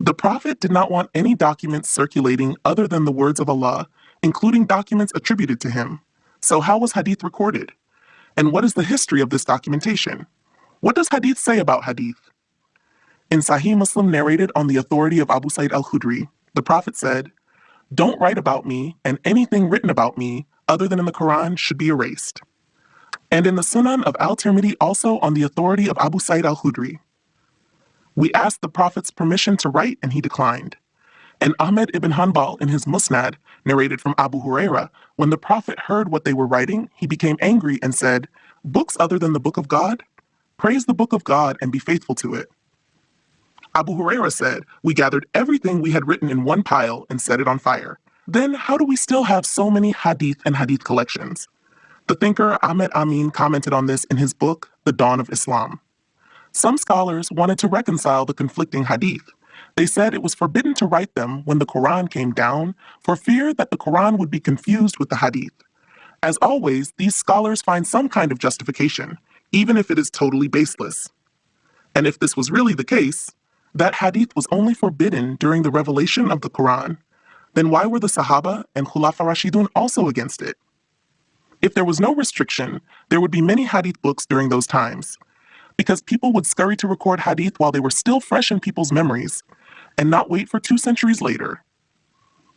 The Prophet did not want any documents circulating other than the words of Allah, including documents attributed to him. So how was Hadith recorded? And what is the history of this documentation? What does Hadith say about Hadith? In Sahih Muslim narrated on the authority of Abu Sa'id al-Khudri, the Prophet said, "Don't write about me, and anything written about me other than in the Quran should be erased." And in the Sunan of al-Tirmidhi, also on the authority of Abu Sa'id al-Khudri, we asked the Prophet's permission to write and he declined. And Ahmad ibn Hanbal in his Musnad narrated from Abu Huraira, when the Prophet heard what they were writing, he became angry and said, "Books other than the Book of God? Praise the Book of God and be faithful to it." Abu Huraira said, "We gathered everything we had written in one pile and set it on fire. Then how do we still have so many hadith and hadith collections?" The thinker Ahmed Amin commented on this in his book, The Dawn of Islam. Some scholars wanted to reconcile the conflicting hadith. They said it was forbidden to write them when the Quran came down for fear that the Quran would be confused with the hadith. As always, these scholars find some kind of justification, even if it is totally baseless. And if this was really the case, that hadith was only forbidden during the revelation of the Quran, then why were the Sahaba and Khulafa Rashidun also against it? If there was no restriction, there would be many hadith books during those times, because people would scurry to record hadith while they were still fresh in people's memories, and not wait for 2 centuries later.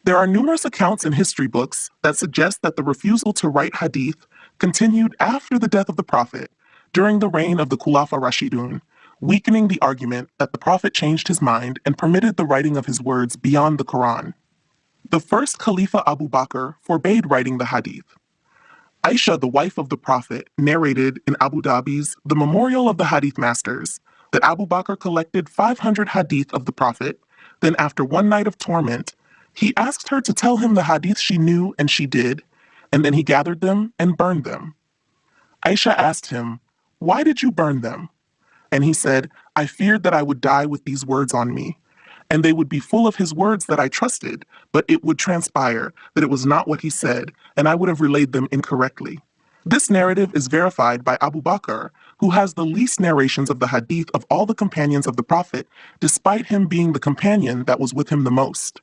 There are numerous accounts in history books that suggest that the refusal to write hadith continued after the death of the Prophet, during the reign of the Khulafa Rashidun, weakening the argument that the Prophet changed his mind and permitted the writing of his words beyond the Quran. The first Khalifa Abu Bakr forbade writing the hadith. Aisha, the wife of the Prophet, narrated in Abu Dhabi's The Memorial of the Hadith Masters that Abu Bakr collected 500 hadith of the Prophet, then after one night of torment, he asked her to tell him the hadith she knew and she did, and then he gathered them and burned them. Aisha asked him, "Why did you burn them?" And he said, "I feared that I would die with these words on me, and they would be full of his words that I trusted, but it would transpire that it was not what he said, and I would have relayed them incorrectly." This narrative is verified by Abu Bakr, who has the least narrations of the hadith of all the companions of the Prophet, despite him being the companion that was with him the most.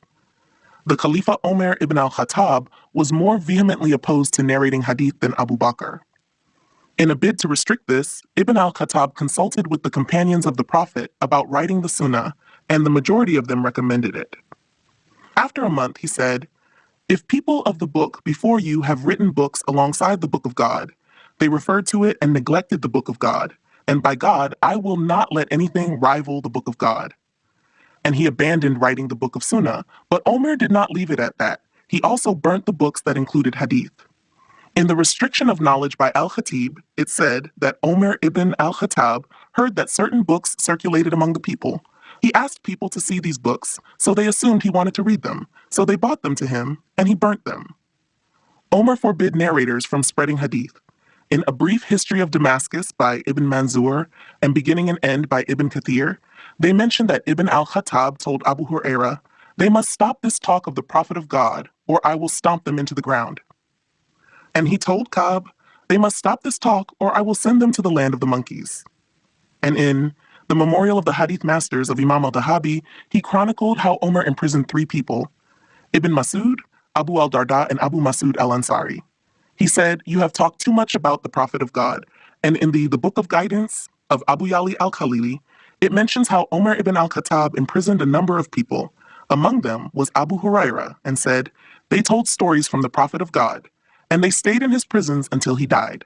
The Khalifa Umar Ibn Khattab was more vehemently opposed to narrating hadith than Abu Bakr. In a bid to restrict this, Ibn al-Khattab consulted with the companions of the Prophet about writing the Sunnah, and the majority of them recommended it. After a month, he said, "If people of the book before you have written books alongside the book of God, they referred to it and neglected the book of God, and by God, I will not let anything rival the book of God." And he abandoned writing the book of Sunnah, but Omar did not leave it at that. He also burnt the books that included hadith. In the restriction of knowledge by Al-Khatib, it said that Umar ibn al-Khattab heard that certain books circulated among the people. He asked people to see these books, so they assumed he wanted to read them, so they bought them to him, and he burnt them. Omar forbid narrators from spreading hadith. In A Brief History of Damascus by Ibn Manzur and Beginning and End by Ibn Kathir, they mention that Ibn al-Khattab told Abu Huraira, "They must stop this talk of the Prophet of God, or I will stomp them into the ground." And he told Ka'b, "They must stop this talk or I will send them to the land of the monkeys." And in The Memorial of the Hadith Masters of Imam al-Dahabi, he chronicled how Omar imprisoned 3 people, Ibn Masud, Abu al-Darda, and Abu Masud al-Ansari. He said, "You have talked too much about the Prophet of God." And in the Book of Guidance of Abu Yali al-Khalili, it mentions how Omar ibn al-Khattab imprisoned a number of people. Among them was Abu Huraira, and said, "They told stories from the Prophet of God, and they stayed in his prisons until he died."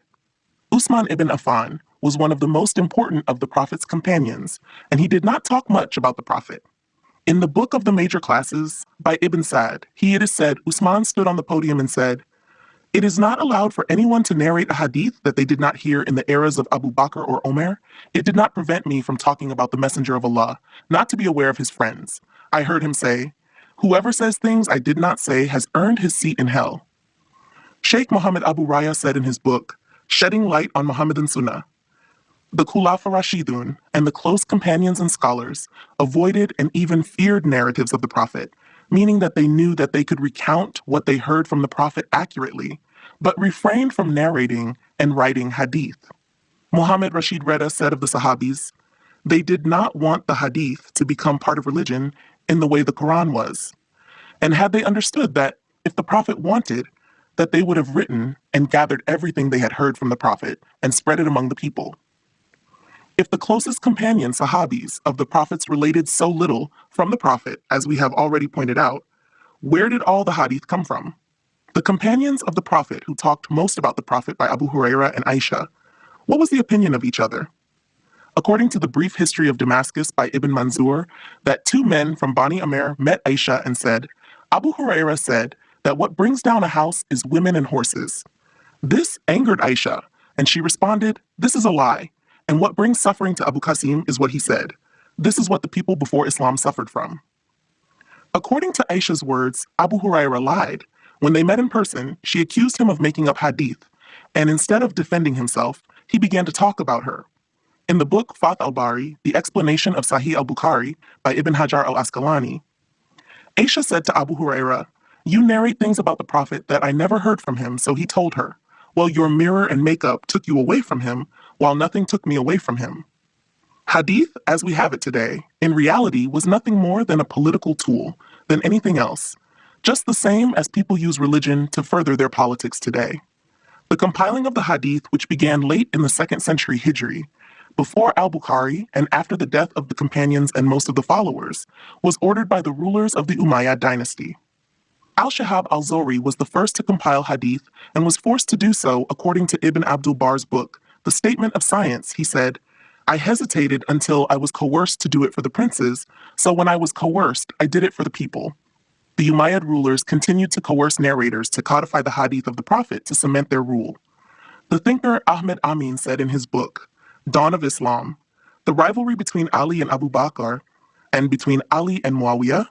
Usman ibn Affan was one of the most important of the Prophet's companions, and he did not talk much about the Prophet. In the Book of the Major Classes by Ibn Sa'd, it is said Usman stood on the podium and said, "It is not allowed for anyone to narrate a hadith that they did not hear in the eras of Abu Bakr or Omar. It did not prevent me from talking about the Messenger of Allah, not to be aware of his friends. I heard him say, 'Whoever says things I did not say has earned his seat in hell.'" Sheikh Muhammad Abu Raya said in his book, Shedding Light on Muhammadan Sunnah, the Khulafa Rashidun and the close companions and scholars avoided and even feared narratives of the Prophet, meaning that they knew that they could recount what they heard from the Prophet accurately, but refrained from narrating and writing hadith. Muhammad Rashid Reda said of the Sahabis, "They did not want the hadith to become part of religion in the way the Quran was? And had they understood that if the Prophet wanted, that they would have written and gathered everything they had heard from the Prophet and spread it among the people? If the closest companions, Sahabis, of the Prophets related so little from the Prophet, as we have already pointed out, where did all the hadith come from? The companions of the Prophet who talked most about the Prophet by Abu Huraira and Aisha, what was the opinion of each other? According to the Brief History of Damascus by Ibn Manzur, that two men from Bani Amir met Aisha and said, Abu Huraira said that what brings down a house is women and horses. This angered Aisha, and she responded, this is a lie, and what brings suffering to Abu Qasim is what he said. This is what the people before Islam suffered from. According to Aisha's words, Abu Huraira lied. When they met in person, she accused him of making up hadith, and instead of defending himself, he began to talk about her. In the book Fath al-Bari, The Explanation of Sahih al-Bukhari by Ibn Hajar al-Asqalani, Aisha said to Abu Huraira, you narrate things about the Prophet that I never heard from him, so he told her, well, your mirror and makeup took you away from him, while nothing took me away from him. Hadith, as we have it today, in reality was nothing more than a political tool than anything else, just the same as people use religion to further their politics today. The compiling of the Hadith, which began late in the 2nd century Hijri, before al-Bukhari and after the death of the companions and most of the followers, was ordered by the rulers of the Umayyad dynasty. Al-Shihab al-Zuhri was the first to compile Hadith and was forced to do so according to Ibn Abdul Barr's book, The Statement of Science. He said, I hesitated until I was coerced to do it for the princes, so when I was coerced, I did it for the people. The Umayyad rulers continued to coerce narrators to codify the Hadith of the Prophet to cement their rule. The thinker Ahmed Amin said in his book, Dawn of Islam, the rivalry between Ali and Abu Bakr, and between Ali and Muawiyah,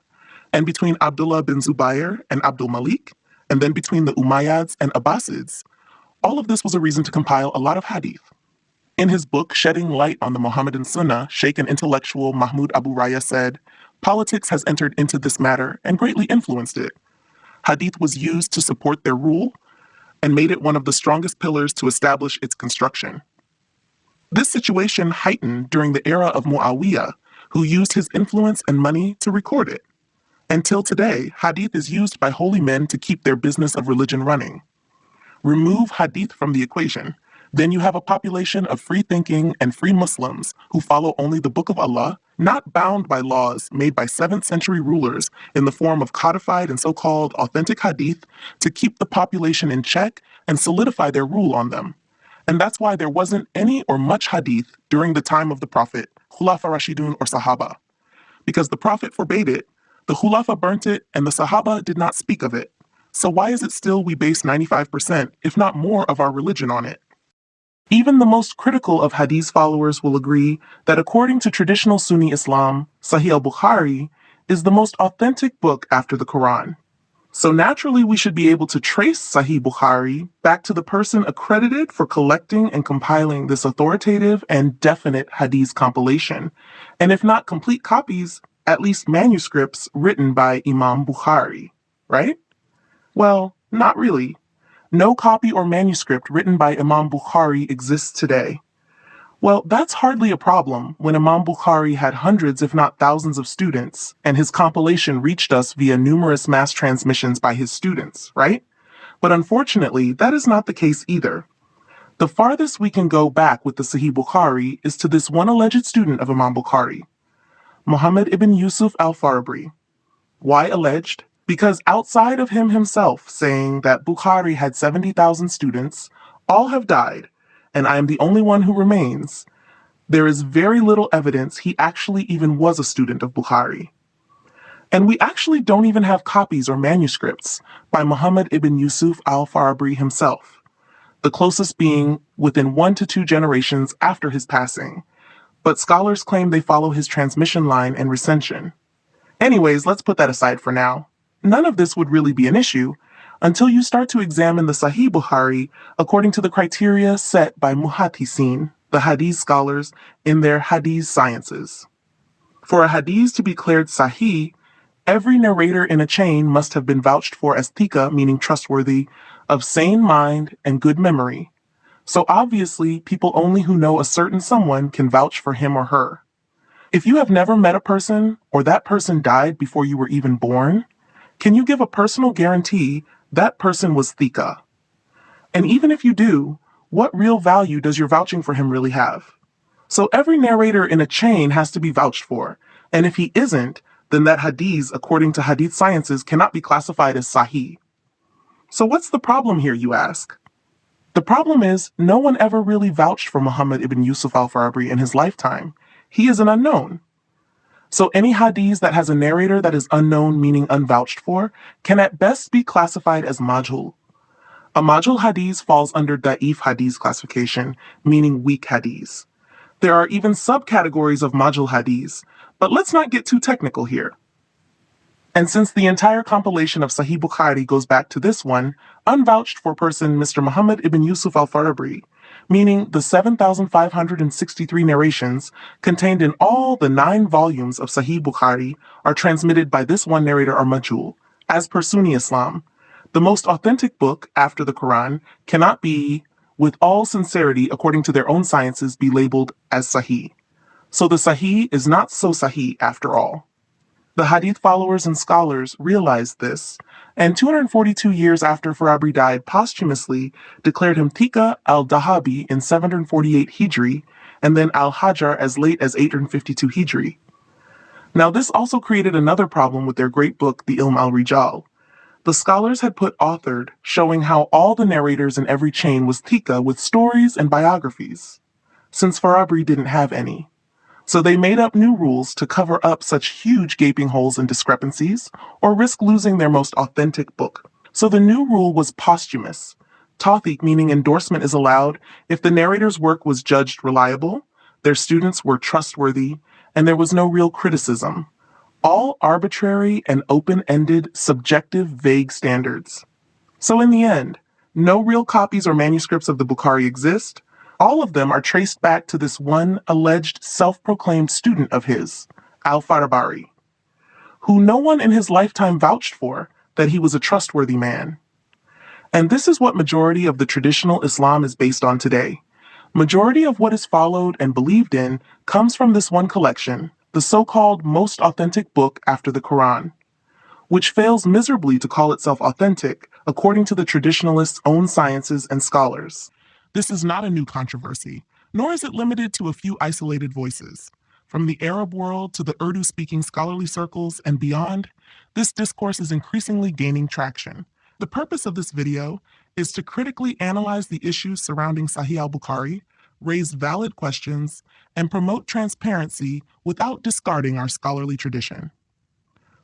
and between Abdullah bin Zubayr and Abdul Malik, and then between the Umayyads and Abbasids, all of this was a reason to compile a lot of hadith. In his book Shedding Light on the Mohammedan Sunnah, Sheikh and intellectual Mahmud Abu Raya said, politics has entered into this matter and greatly influenced it. Hadith was used to support their rule and made it one of the strongest pillars to establish its construction. This situation heightened during the era of Muawiyah, who used his influence and money to record it. Until today, hadith is used by holy men to keep their business of religion running. Remove hadith from the equation, then you have a population of free-thinking and free Muslims who follow only the Book of Allah, not bound by laws made by 7th century rulers in the form of codified and so-called authentic hadith to keep the population in check and solidify their rule on them. And that's why there wasn't any or much hadith during the time of the Prophet, Khulafa Rashidun or Sahaba. Because the Prophet forbade it, the Khulafa burnt it, and the Sahaba did not speak of it. So why is it still we base 95%, if not more, of our religion on it? Even the most critical of Hadith followers will agree that according to traditional Sunni Islam, Sahih al-Bukhari is the most authentic book after the Quran. So naturally we should be able to trace Sahih Bukhari back to the person accredited for collecting and compiling this authoritative and definite Hadith compilation, and if not complete copies, at least manuscripts written by Imam Bukhari, right? Well, not really. No copy or manuscript written by Imam Bukhari exists today. Well, that's hardly a problem when Imam Bukhari had hundreds if not thousands of students, and his compilation reached us via numerous mass transmissions by his students, right? But unfortunately, that is not the case either. The farthest we can go back with the Sahih Bukhari is to this one alleged student of Imam Bukhari, Muhammad ibn Yusuf al-Farabri. Why alleged? Because outside of him himself saying that Bukhari had 70,000 students, all have died, and I am the only one who remains, there is very little evidence he actually even was a student of Bukhari. And we actually don't even have copies or manuscripts by Muhammad ibn Yusuf al-Farabri himself, the closest being within 1 to 2 generations after his passing, but scholars claim they follow his transmission line and recension. Anyways, let's put that aside for now. None of this would really be an issue until you start to examine the Sahih Bukhari according to the criteria set by muhaddisin, the hadith scholars, in their hadith sciences. For a hadith to be declared sahih, every narrator in a chain must have been vouched for as thika, meaning trustworthy, of sane mind and good memory. So obviously, people only who know a certain someone can vouch for him or her. If you have never met a person or that person died before you were even born, can you give a personal guarantee that person was thika? And even if you do, what real value does your vouching for him really have? So every narrator in a chain has to be vouched for, and if he isn't, then that hadith, according to hadith sciences, cannot be classified as sahih. So what's the problem here, you ask? The problem is, no one ever really vouched for Muhammad ibn Yusuf al-Farabri in his lifetime. He is an unknown. So any hadith that has a narrator that is unknown, meaning unvouched for, can at best be classified as majhul. A majhul hadith falls under da'if hadith classification, meaning weak hadith. There are even subcategories of majhul hadith, but let's not get too technical here. And since the entire compilation of Sahih Bukhari goes back to this one, unvouched for person Mr. Muhammad ibn Yusuf al-Farabri, meaning the 7,563 narrations contained in all the 9 volumes of Sahih Bukhari are transmitted by this one narrator or majhul, as per Sunni Islam. The most authentic book after the Quran cannot be, with all sincerity according to their own sciences, be labeled as Sahih. So the Sahih is not so Sahih after all. The Hadith followers and scholars realized this, and 242 years after Farabri died, posthumously declared him Thika al-Dahabi in 748 Hijri, and then al-Hajar as late as 852 Hijri. Now this also created another problem with their great book, the Ilm al-Rijal. The scholars had put authored, showing how all the narrators in every chain was Thika with stories and biographies, since Farabri didn't have any. So they made up new rules to cover up such huge gaping holes and discrepancies, or risk losing their most authentic book. So the new rule was posthumous. Tawthiq, meaning endorsement, is allowed if the narrator's work was judged reliable, their students were trustworthy, and there was no real criticism. All arbitrary and open-ended, subjective, vague standards. So in the end, no real copies or manuscripts of the Bukhari exist. All of them are traced back to this one alleged self-proclaimed student of his, al-Farabri, who no one in his lifetime vouched for that he was a trustworthy man. And this is what majority of the traditional Islam is based on today. Majority of what is followed and believed in comes from this one collection, the so-called most authentic book after the Quran, which fails miserably to call itself authentic according to the traditionalists' own sciences and scholars. This is not a new controversy, nor is it limited to a few isolated voices. From the Arab world to the Urdu-speaking scholarly circles and beyond, this discourse is increasingly gaining traction. The purpose of this video is to critically analyze the issues surrounding Sahih al-Bukhari, raise valid questions, and promote transparency without discarding our scholarly tradition.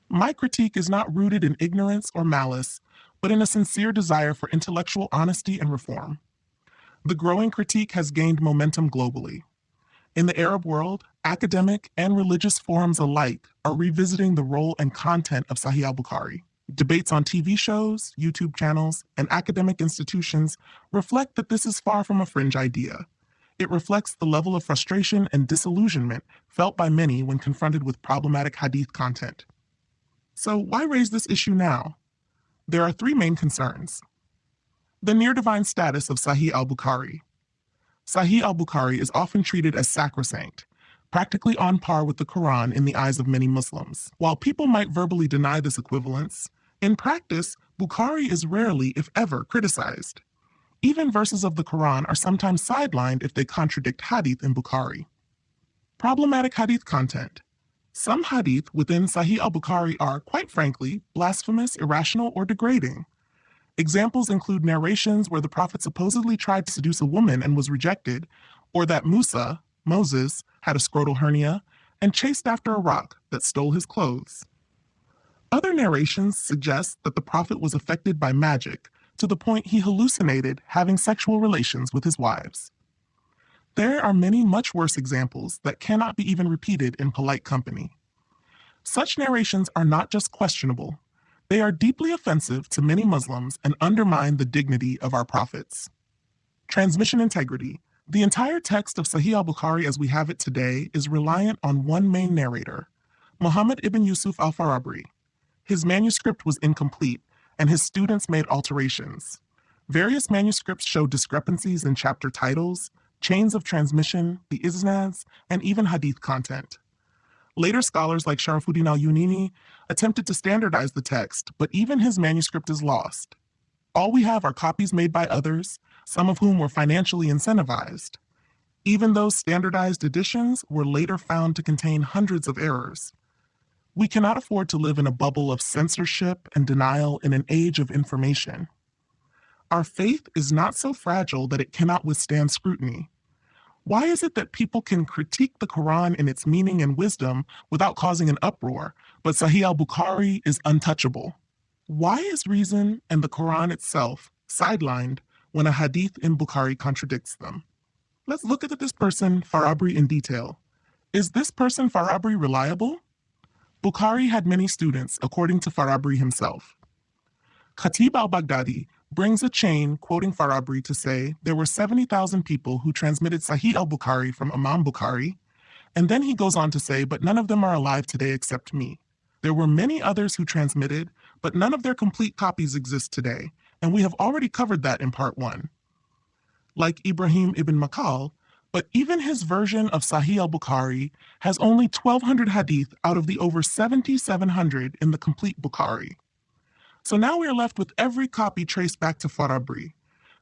My critique is not rooted in ignorance or malice, but in a sincere desire for intellectual honesty and reform. The growing critique has gained momentum globally. In the Arab world, academic and religious forums alike are revisiting the role and content of Sahih al-Bukhari. Debates on TV shows, YouTube channels, and academic institutions reflect that this is far from a fringe idea. It reflects the level of frustration and disillusionment felt by many when confronted with problematic hadith content. So why raise this issue now? There are 3 main concerns. The near-divine status of Sahih al-Bukhari. Sahih al-Bukhari is often treated as sacrosanct, practically on par with the Quran in the eyes of many Muslims. While people might verbally deny this equivalence, in practice, Bukhari is rarely, if ever, criticized. Even verses of the Quran are sometimes sidelined if they contradict hadith in Bukhari. Problematic hadith content. Some hadith within Sahih al-Bukhari are, quite frankly, blasphemous, irrational, or degrading. Examples include narrations where the Prophet supposedly tried to seduce a woman and was rejected, or that Moses, had a scrotal hernia and chased after a rock that stole his clothes. Other narrations suggest that the Prophet was affected by magic to the point he hallucinated having sexual relations with his wives. There are many much worse examples that cannot be even repeated in polite company. Such narrations are not just questionable, they are deeply offensive to many Muslims and undermine the dignity of our prophets. Transmission integrity. The entire text of Sahih al-Bukhari as we have it today is reliant on one main narrator, Muhammad ibn Yusuf al-Farabri. His manuscript was incomplete, and his students made alterations. Various manuscripts show discrepancies in chapter titles, chains of transmission, the isnads, and even hadith content. Later scholars like Sharafuddin al-Yunini attempted to standardize the text, but even his manuscript is lost. All we have are copies made by others, some of whom were financially incentivized. Even those standardized editions were later found to contain hundreds of errors. We cannot afford to live in a bubble of censorship and denial in an age of information. Our faith is not so fragile that it cannot withstand scrutiny. Why is it that people can critique the Quran in its meaning and wisdom without causing an uproar, but Sahih al-Bukhari is untouchable? Why is reason and the Quran itself sidelined when a hadith in Bukhari contradicts them? Let's look at this person, Farabri, in detail. Is this person, Farabri, reliable? Bukhari had many students, according to Farabri himself. Khatib al-Baghdadi brings a chain quoting Farabri to say there were 70,000 people who transmitted Sahih al-Bukhari from Imam Bukhari, and then he goes on to say, but none of them are alive today except me. There were many others who transmitted, but none of their complete copies exist today, and we have already covered that in part 1. Like Ibrahim ibn Makal, but even his version of Sahih al-Bukhari has only 1,200 hadith out of the over 7,700 in the complete Bukhari. So now we are left with every copy traced back to Farabri.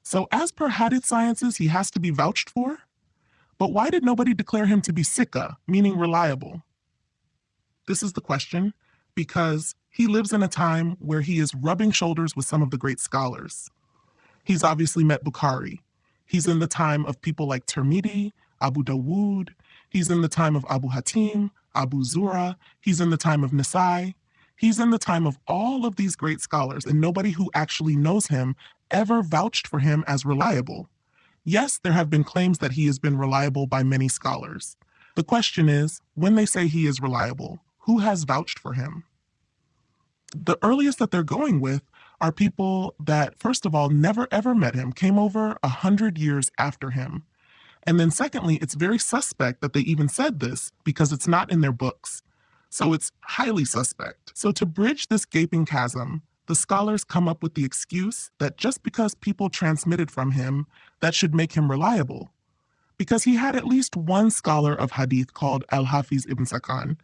So as per hadith sciences, he has to be vouched for? But why did nobody declare him to be sikha, meaning reliable? This is the question, because he lives in a time where he is rubbing shoulders with some of the great scholars. He's obviously met Bukhari. He's in the time of people like Tirmidhi, Abu Dawood. He's in the time of Abu Hatim, Abu Zura. He's in the time of Nasai. He's in the time of all of these great scholars, and nobody who actually knows him ever vouched for him as reliable. Yes, there have been claims that he has been reliable by many scholars. The question is, when they say he is reliable, who has vouched for him? The earliest that they're going with are people that, first of all, never ever met him, came over 100 years after him. And then secondly, it's very suspect that they even said this because it's not in their books. So it's highly suspect. So to bridge this gaping chasm, the scholars come up with the excuse that just because people transmitted from him, that should make him reliable. Because he had at least one scholar of hadith called Al-Hafiz ibn Sakan,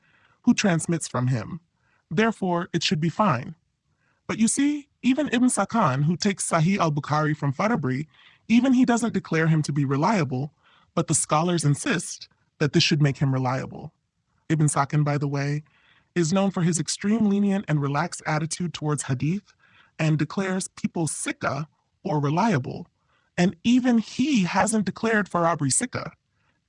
who transmits from him. Therefore, it should be fine. But you see, even Ibn Sakan, who takes Sahih al-Bukhari from Farabri, even he doesn't declare him to be reliable, but the scholars insist that this should make him reliable. Ibn Sakan, by the way, is known for his extreme lenient and relaxed attitude towards hadith and declares people sikha or reliable. And even he hasn't declared Farabri sikha.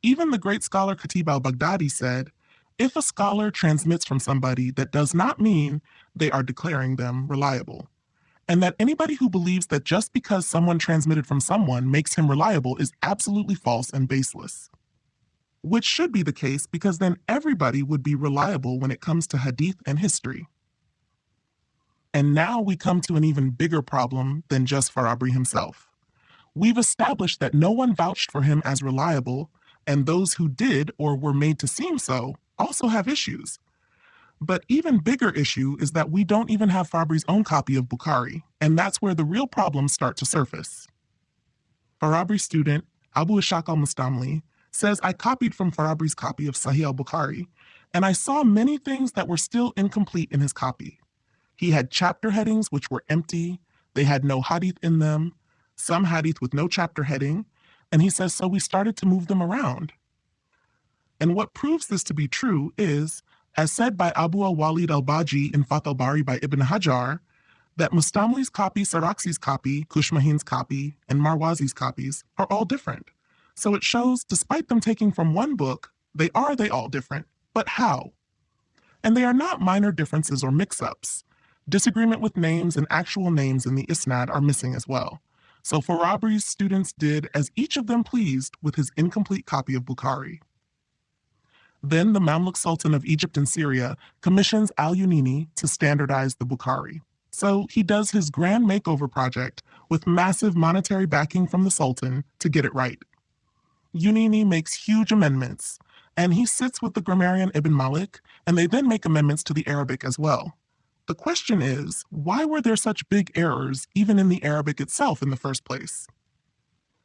Even the great scholar Khatib al-Baghdadi said, if a scholar transmits from somebody, that does not mean they are declaring them reliable. And that anybody who believes that just because someone transmitted from someone makes him reliable is absolutely false and baseless. Which should be the case because then everybody would be reliable when it comes to hadith and history. And now we come to an even bigger problem than just Farabri himself. We've established that no one vouched for him as reliable, and those who did or were made to seem so also have issues. But even bigger issue is that we don't even have Farabri's own copy of Bukhari, and that's where the real problems start to surface. Farabri's student, Abu Ishaq al-Mustamli, says, I copied from Farabri's copy of Sahih al-Bukhari, and I saw many things that were still incomplete in his copy. He had chapter headings which were empty, they had no hadith in them, some hadith with no chapter heading, and he says, so we started to move them around. And what proves this to be true is, as said by Abu al-Walid al-Baji in Fath al-Bari by Ibn Hajar, that Mustamli's copy, Saraksi's copy, Kushmahin's copy, and Marwazi's copies are all different. So it shows, despite them taking from one book, they all different. But how? And they are not minor differences or mix-ups. Disagreement with names and actual names in the Isnad are missing as well. So Farabri's students did as each of them pleased with his incomplete copy of Bukhari. Then the Mamluk Sultan of Egypt and Syria commissions al-Yunini to standardize the Bukhari. So he does his grand makeover project with massive monetary backing from the Sultan to get it right. Yunini makes huge amendments, and he sits with the grammarian Ibn Malik, and they then make amendments to the Arabic as well. The question is, why were there such big errors even in the Arabic itself in the first place?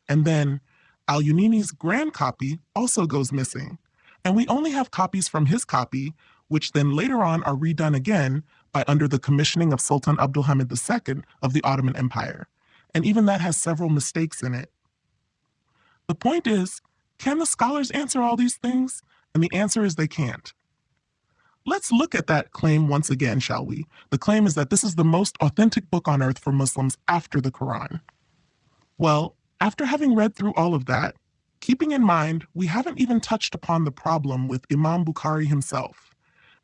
And then al-Yunini's grand copy also goes missing, And we only have copies from his copy, which then later on are redone again by under the commissioning of Sultan Abdulhamid II of the Ottoman Empire. And even that has several mistakes in it. The point is, can the scholars answer all these things? And the answer is they can't. Let's look at that claim once again, shall we? The claim is that this is the most authentic book on earth for Muslims after the Quran. Well, after having read through all of that, keeping in mind we haven't even touched upon the problem with Imam Bukhari himself,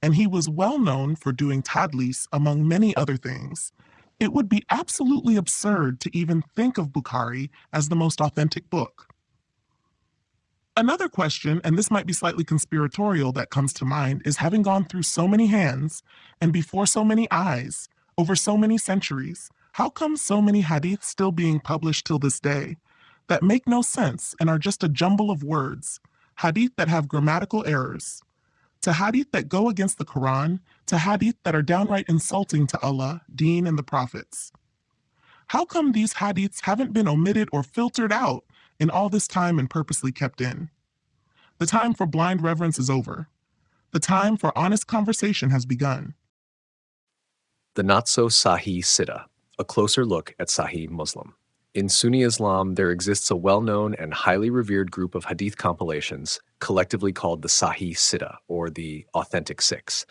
and he was well known for doing tadlis among many other things, it would be absolutely absurd to even think of Bukhari as the most authentic book. Another question, and this might be slightly conspiratorial, that comes to mind is, having gone through so many hands and before so many eyes over so many centuries, how come so many hadiths still being published till this day that make no sense and are just a jumble of words, hadith that have grammatical errors, to hadith that go against the Quran, to hadith that are downright insulting to Allah, Deen, and the Prophets? How come these hadiths haven't been omitted or filtered out in all this time and purposely kept in? The time for blind reverence is over. The time for honest conversation has begun. The not-so-Sahih Sitta, a closer look at Sahih Muslim. In Sunni Islam, there exists a well-known and highly revered group of hadith compilations, collectively called the Sahih Sitta, or the Authentic Six.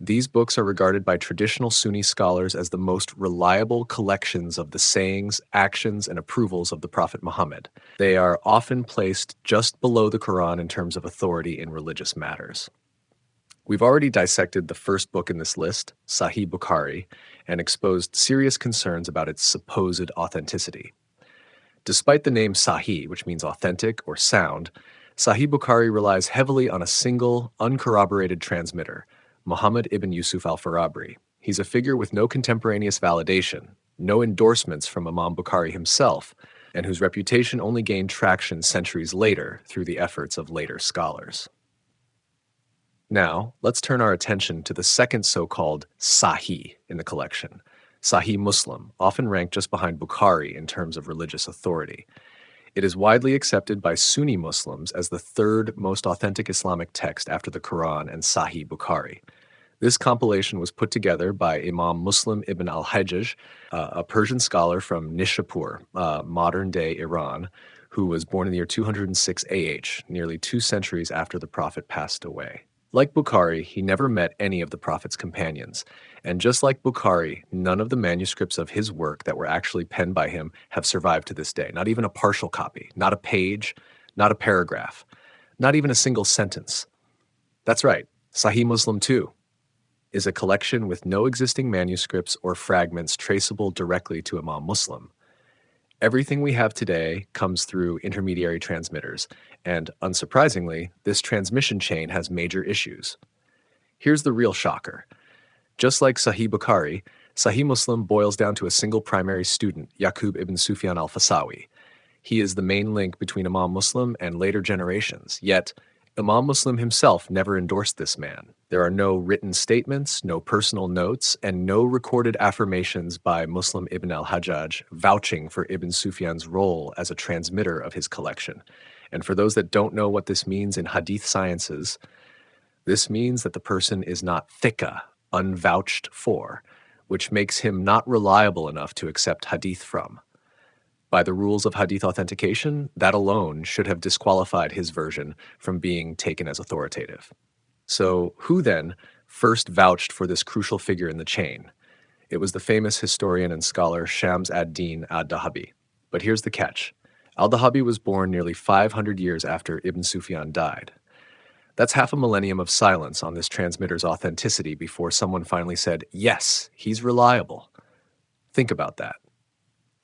These books are regarded by traditional Sunni scholars as the most reliable collections of the sayings, actions, and approvals of the Prophet Muhammad. They are often placed just below the Quran in terms of authority in religious matters. We've already dissected the first book in this list, Sahih Bukhari, and exposed serious concerns about its supposed authenticity. Despite the name Sahih, which means authentic or sound, Sahih Bukhari relies heavily on a single, uncorroborated transmitter, Muhammad ibn Yusuf al-Farabri. He's a figure with no contemporaneous validation, no endorsements from Imam Bukhari himself, and whose reputation only gained traction centuries later through the efforts of later scholars. Now, let's turn our attention to the second so-called Sahih in the collection, Sahih Muslim, often ranked just behind Bukhari in terms of religious authority. It is widely accepted by Sunni Muslims as the third most authentic Islamic text after the Quran and Sahih Bukhari. This compilation was put together by Imam Muslim ibn al-Hajjaj, a Persian scholar from Nishapur, modern-day Iran, who was born in the year 206 AH, nearly 2 centuries after the Prophet passed away. Like Bukhari, he never met any of the Prophet's companions, and just like Bukhari, none of the manuscripts of his work that were actually penned by him have survived to this day, not even a partial copy, not a page, not a paragraph, not even a single sentence. That's right, Sahih Muslim too is a collection with no existing manuscripts or fragments traceable directly to Imam Muslim. Everything we have today comes through intermediary transmitters, and unsurprisingly, this transmission chain has major issues. Here's the real shocker. Just like Sahih Bukhari, Sahih Muslim boils down to a single primary student, Yaqub ibn Sufyan al-Fasawi. He is the main link between Imam Muslim and later generations, yet Imam Muslim himself never endorsed this man. There are no written statements, no personal notes, and no recorded affirmations by Muslim ibn al-Hajjaj vouching for Ibn Sufyan's role as a transmitter of his collection. And for those that don't know what this means in hadith sciences, this means that the person is not thiqa, unvouched for, which makes him not reliable enough to accept hadith from. By the rules of hadith authentication, that alone should have disqualified his version from being taken as authoritative. So who then first vouched for this crucial figure in the chain? It was the famous historian and scholar Shams ad-Din ad-Dahabi. But here's the catch. Al-Dahabi was born nearly 500 years after Ibn Sufyan died. That's half a millennium of silence on this transmitter's authenticity before someone finally said, yes, he's reliable. Think about that.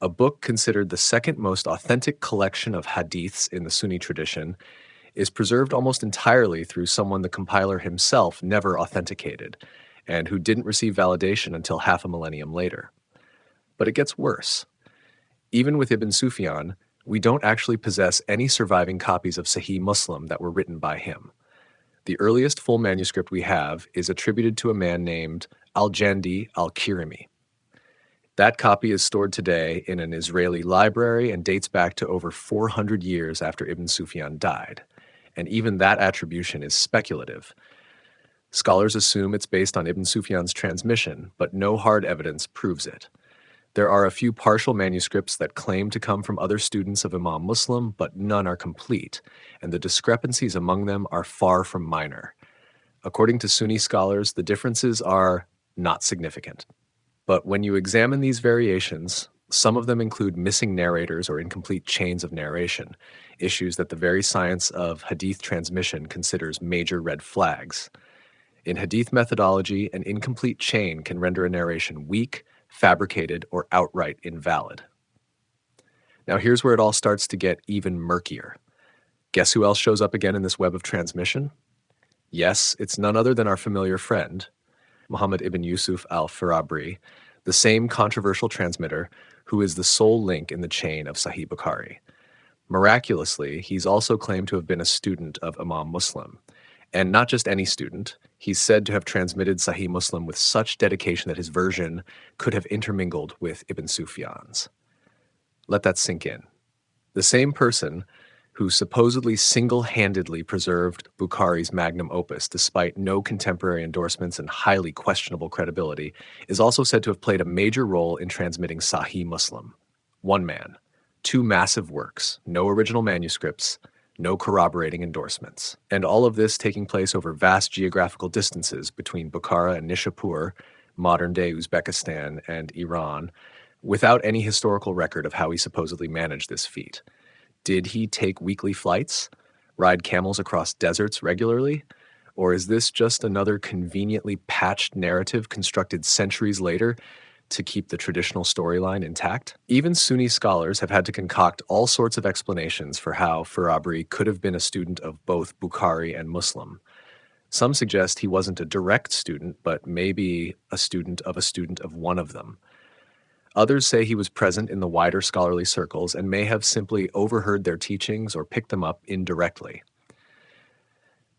A book considered the second most authentic collection of hadiths in the Sunni tradition is preserved almost entirely through someone the compiler himself never authenticated, and who didn't receive validation until half a millennium later. But it gets worse. Even with Ibn Sufyan, we don't actually possess any surviving copies of Sahih Muslim that were written by him. The earliest full manuscript we have is attributed to a man named Al-Jandi al-Kirimi. That copy is stored today in an Israeli library and dates back to over 400 years after Ibn Sufyan died. and even that attribution is speculative. Scholars assume it's based on Ibn Sufyan's transmission, but no hard evidence proves it. There are a few partial manuscripts that claim to come from other students of Imam Muslim, but none are complete, and the discrepancies among them are far from minor. According to Sunni scholars, the differences are not significant. But when you examine these variations, some of them include missing narrators or incomplete chains of narration, issues that the very science of hadith transmission considers major red flags. In hadith methodology, an incomplete chain can render a narration weak, fabricated, or outright invalid. Now here's where it all starts to get even murkier. Guess who else shows up again in this web of transmission? Yes, it's none other than our familiar friend, Muhammad ibn Yusuf al-Farabri, the same controversial transmitter who is the sole link in the chain of Sahih Bukhari. Miraculously, he's also claimed to have been a student of Imam Muslim. And not just any student, he's said to have transmitted Sahih Muslim with such dedication that his version could have intermingled with Ibn Sufyan's. Let that sink in. The same person who supposedly single-handedly preserved Bukhari's magnum opus despite no contemporary endorsements and highly questionable credibility is also said to have played a major role in transmitting Sahih Muslim. One man, two massive works, no original manuscripts, no corroborating endorsements. And all of this taking place over vast geographical distances between Bukhara and Nishapur, modern-day Uzbekistan and Iran, without any historical record of how he supposedly managed this feat. Did he take weekly flights, ride camels across deserts regularly? Or is this just another conveniently patched narrative constructed centuries later to keep the traditional storyline intact? Even Sunni scholars have had to concoct all sorts of explanations for how Farabri could have been a student of both Bukhari and Muslim. Some suggest he wasn't a direct student, but maybe a student of one of them. Others say he was present in the wider scholarly circles and may have simply overheard their teachings or picked them up indirectly.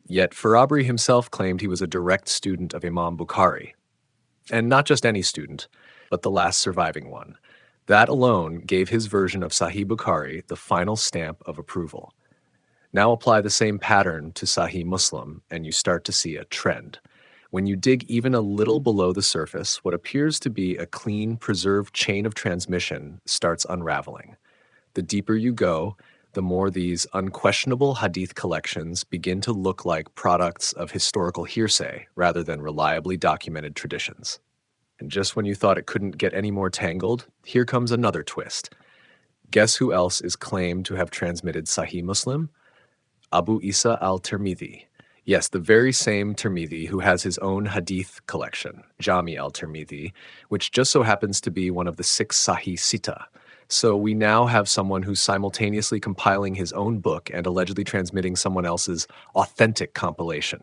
Yet Farabri himself claimed he was a direct student of Imam Bukhari. And not just any student, but the last surviving one. That alone gave his version of Sahih Bukhari the final stamp of approval. Now apply the same pattern to Sahih Muslim, and you start to see a trend. When you dig even a little below the surface, what appears to be a clean, preserved chain of transmission starts unraveling. The deeper you go, the more these unquestionable hadith collections begin to look like products of historical hearsay rather than reliably documented traditions. And just when you thought it couldn't get any more tangled, here comes another twist. Guess who else is claimed to have transmitted Sahih Muslim? Abu Isa al-Tirmidhi. Yes, the very same Tirmidhi who has his own hadith collection, Jami al-Tirmidhi, which just so happens to be one of the 6 Sahih Sitta. So we now have someone who's simultaneously compiling his own book and allegedly transmitting someone else's authentic compilation.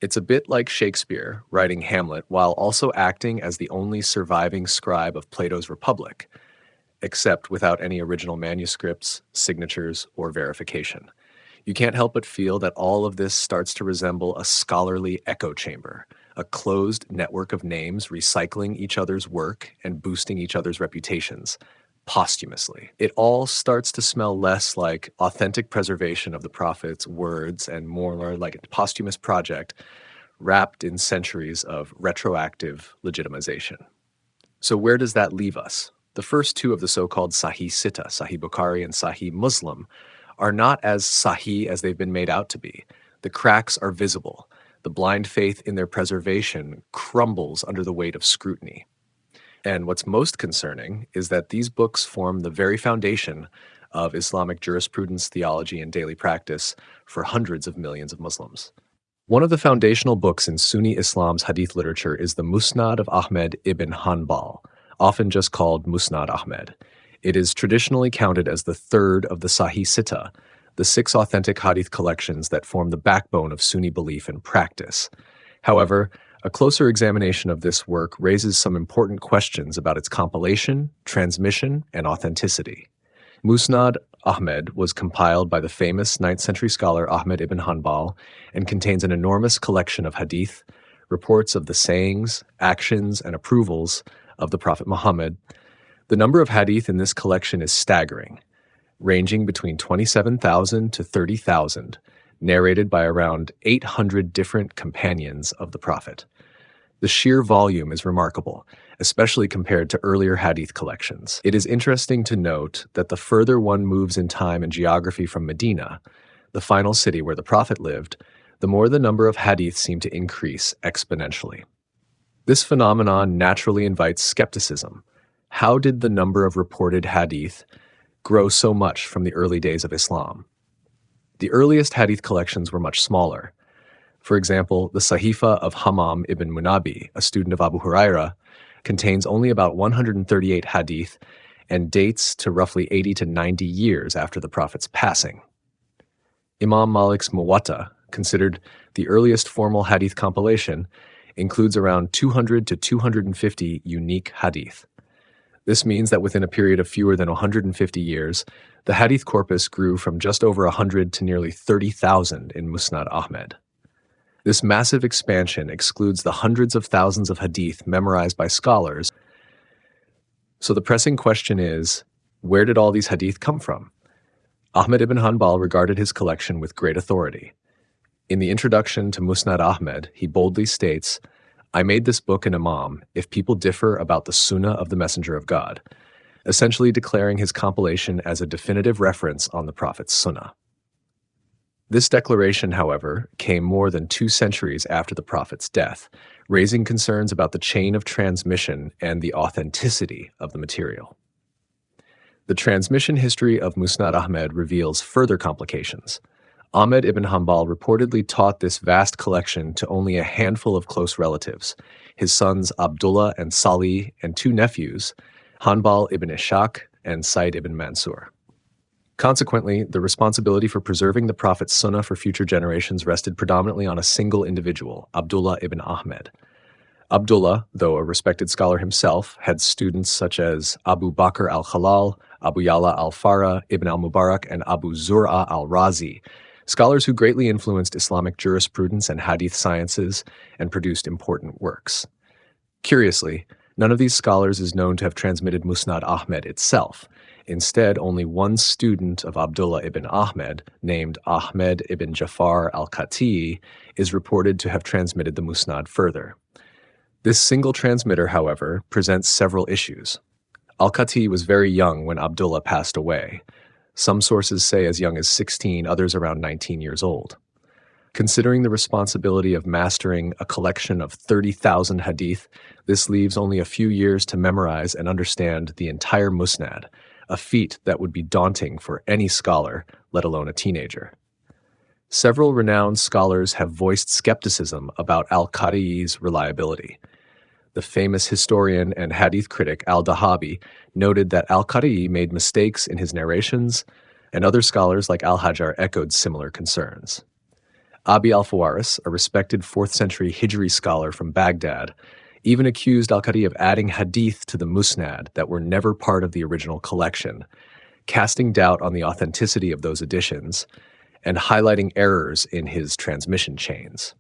It's a bit like Shakespeare writing Hamlet while also acting as the only surviving scribe of Plato's Republic, except without any original manuscripts, signatures, or verification. You can't help but feel that all of this starts to resemble a scholarly echo chamber, a closed network of names recycling each other's work and boosting each other's reputations, posthumously. It all starts to smell less like authentic preservation of the Prophet's words and more like a posthumous project wrapped in centuries of retroactive legitimization. So where does that leave us? The first two of the so-called Sahih Sitta, Sahih Bukhari and Sahih Muslim, are not as sahih as they've been made out to be. The cracks are visible. The blind faith in their preservation crumbles under the weight of scrutiny. And what's most concerning is that these books form the very foundation of Islamic jurisprudence, theology, and daily practice for hundreds of millions of Muslims. One of the foundational books in Sunni Islam's hadith literature is the Musnad of Ahmad ibn Hanbal, often just called Musnad Ahmad. It is traditionally counted as the third of the Sahih Sitta, the 6 authentic hadith collections that form the backbone of Sunni belief and practice. However, a closer examination of this work raises some important questions about its compilation, transmission, and authenticity. Musnad Ahmad was compiled by the famous 9th century scholar Ahmad ibn Hanbal and contains an enormous collection of hadith, reports of the sayings, actions, and approvals of the Prophet Muhammad. The number of hadith in this collection is staggering. ranging between 27,000 to 30,000, narrated by around 800 different companions of the Prophet. The sheer volume is remarkable, especially compared to earlier hadith collections. It is interesting to note that the further one moves in time and geography from Medina, the final city where the Prophet lived, the more the number of hadith seem to increase exponentially. This phenomenon naturally invites skepticism. How did the number of reported hadith grow so much from the early days of Islam? The earliest hadith collections were much smaller. For example, the Sahifa of Hammam ibn Munabi, a student of Abu Huraira, contains only about 138 hadith and dates to roughly 80 to 90 years after the Prophet's passing. Imam Malik's Muwatta, considered the earliest formal hadith compilation, includes around 200 to 250 unique hadith. This means that within a period of fewer than 150 years, the hadith corpus grew from just over 100 to nearly 30,000 in Musnad Ahmad. This massive expansion excludes the hundreds of thousands of hadith memorized by scholars. So the pressing question is, where did all these hadith come from? Ahmad ibn Hanbal regarded his collection with great authority. In the introduction to Musnad Ahmad, he boldly states, "I made this book an imam if people differ about the sunnah of the Messenger of God," essentially declaring his compilation as a definitive reference on the Prophet's sunnah. This declaration, however, came more than 2 centuries after the Prophet's death, raising concerns about the chain of transmission and the authenticity of the material. The transmission history of Musnad Ahmad reveals further complications. Ahmad ibn Hanbal reportedly taught this vast collection to only a handful of close relatives, his sons Abdullah and Salih and 2 nephews, Hanbal ibn Ishaq and Said ibn Mansur. Consequently, the responsibility for preserving the Prophet's sunnah for future generations rested predominantly on a single individual, Abdullah ibn Ahmad. Abdullah, though a respected scholar himself, had students such as Abu Bakr al-Khalal, Abu Yala al-Farah, Ibn al-Mubarak, and Abu Zur'a al-Razi, scholars who greatly influenced Islamic jurisprudence and hadith sciences and produced important works. Curiously, none of these scholars is known to have transmitted Musnad Ahmad itself. Instead, only one student of Abdullah ibn Ahmad, named Ahmed ibn Jafar al-Khati, is reported to have transmitted the Musnad further. This single transmitter, however, presents several issues. Al-Khati was very young when Abdullah passed away. Some sources say as young as 16, others around 19 years old. Considering the responsibility of mastering a collection of 30,000 hadith, this leaves only a few years to memorize and understand the entire Musnad, a feat that would be daunting for any scholar, let alone a teenager. Several renowned scholars have voiced skepticism about al-Qari's reliability. The famous historian and hadith critic al-Dahabi noted that al-Qari made mistakes in his narrations, and other scholars like al-Hajar echoed similar concerns. Abi al-Fawaris, a respected 4th century Hijri scholar from Baghdad, even accused al-Qari of adding hadith to the Musnad that were never part of the original collection, casting doubt on the authenticity of those additions and highlighting errors in his transmission chains.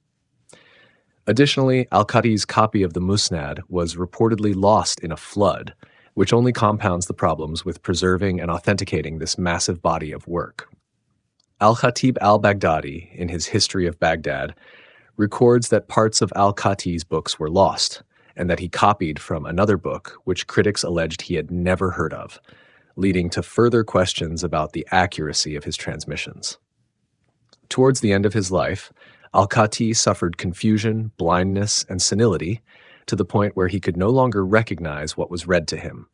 Additionally, al-Qari's copy of the Musnad was reportedly lost in a flood, which only compounds the problems with preserving and authenticating this massive body of work. Al-Khatib al-Baghdadi, in his History of Baghdad, records that parts of al-Khati's books were lost, and that he copied from another book which critics alleged he had never heard of, leading to further questions about the accuracy of his transmissions. Towards the end of his life, al-Khati suffered confusion, blindness, and senility to the point where he could no longer recognize what was read to him.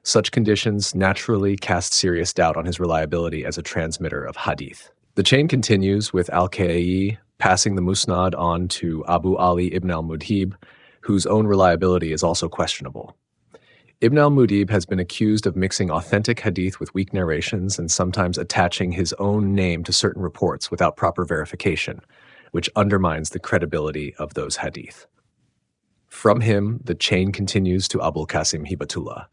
Such conditions naturally cast serious doubt on his reliability as a transmitter of hadith. The chain continues with al-Kha'i passing the Musnad on to Abu Ali ibn al-Mudhib, whose own reliability is also questionable. Ibn al-Mudhib has been accused of mixing authentic hadith with weak narrations and sometimes attaching his own name to certain reports without proper verification, which undermines the credibility of those hadith. From him, the chain continues to Abul Qasim Hibatullah.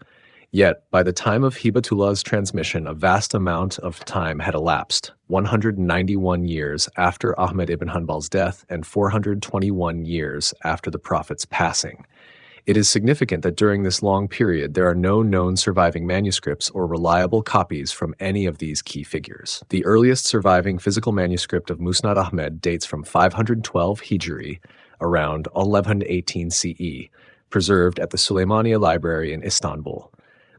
Yet, by the time of Hibatullah's transmission, a vast amount of time had elapsed, 191 years after Ahmad ibn Hanbal's death and 421 years after the Prophet's passing. It is significant that during this long period, there are no known surviving manuscripts or reliable copies from any of these key figures. The earliest surviving physical manuscript of Musnad Ahmad dates from 512 Hijri, around 1118 CE, preserved at the Suleymaniye Library in Istanbul.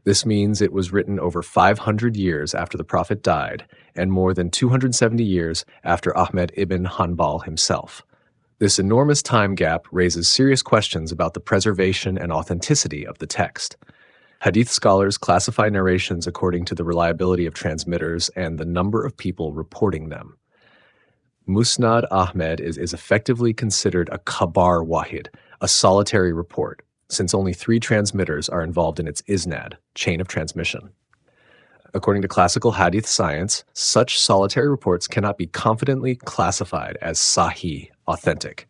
This means it was written over 500 years after the Prophet died and more than 270 years after Ahmad ibn Hanbal himself. This enormous time gap raises serious questions about the preservation and authenticity of the text. Hadith scholars classify narrations according to the reliability of transmitters and the number of people reporting them. Musnad Ahmad is effectively considered a khabar wahid, a solitary report, since only 3 transmitters are involved in its isnad, chain of transmission. According to classical hadith science, such solitary reports cannot be confidently classified as sahih, authentic,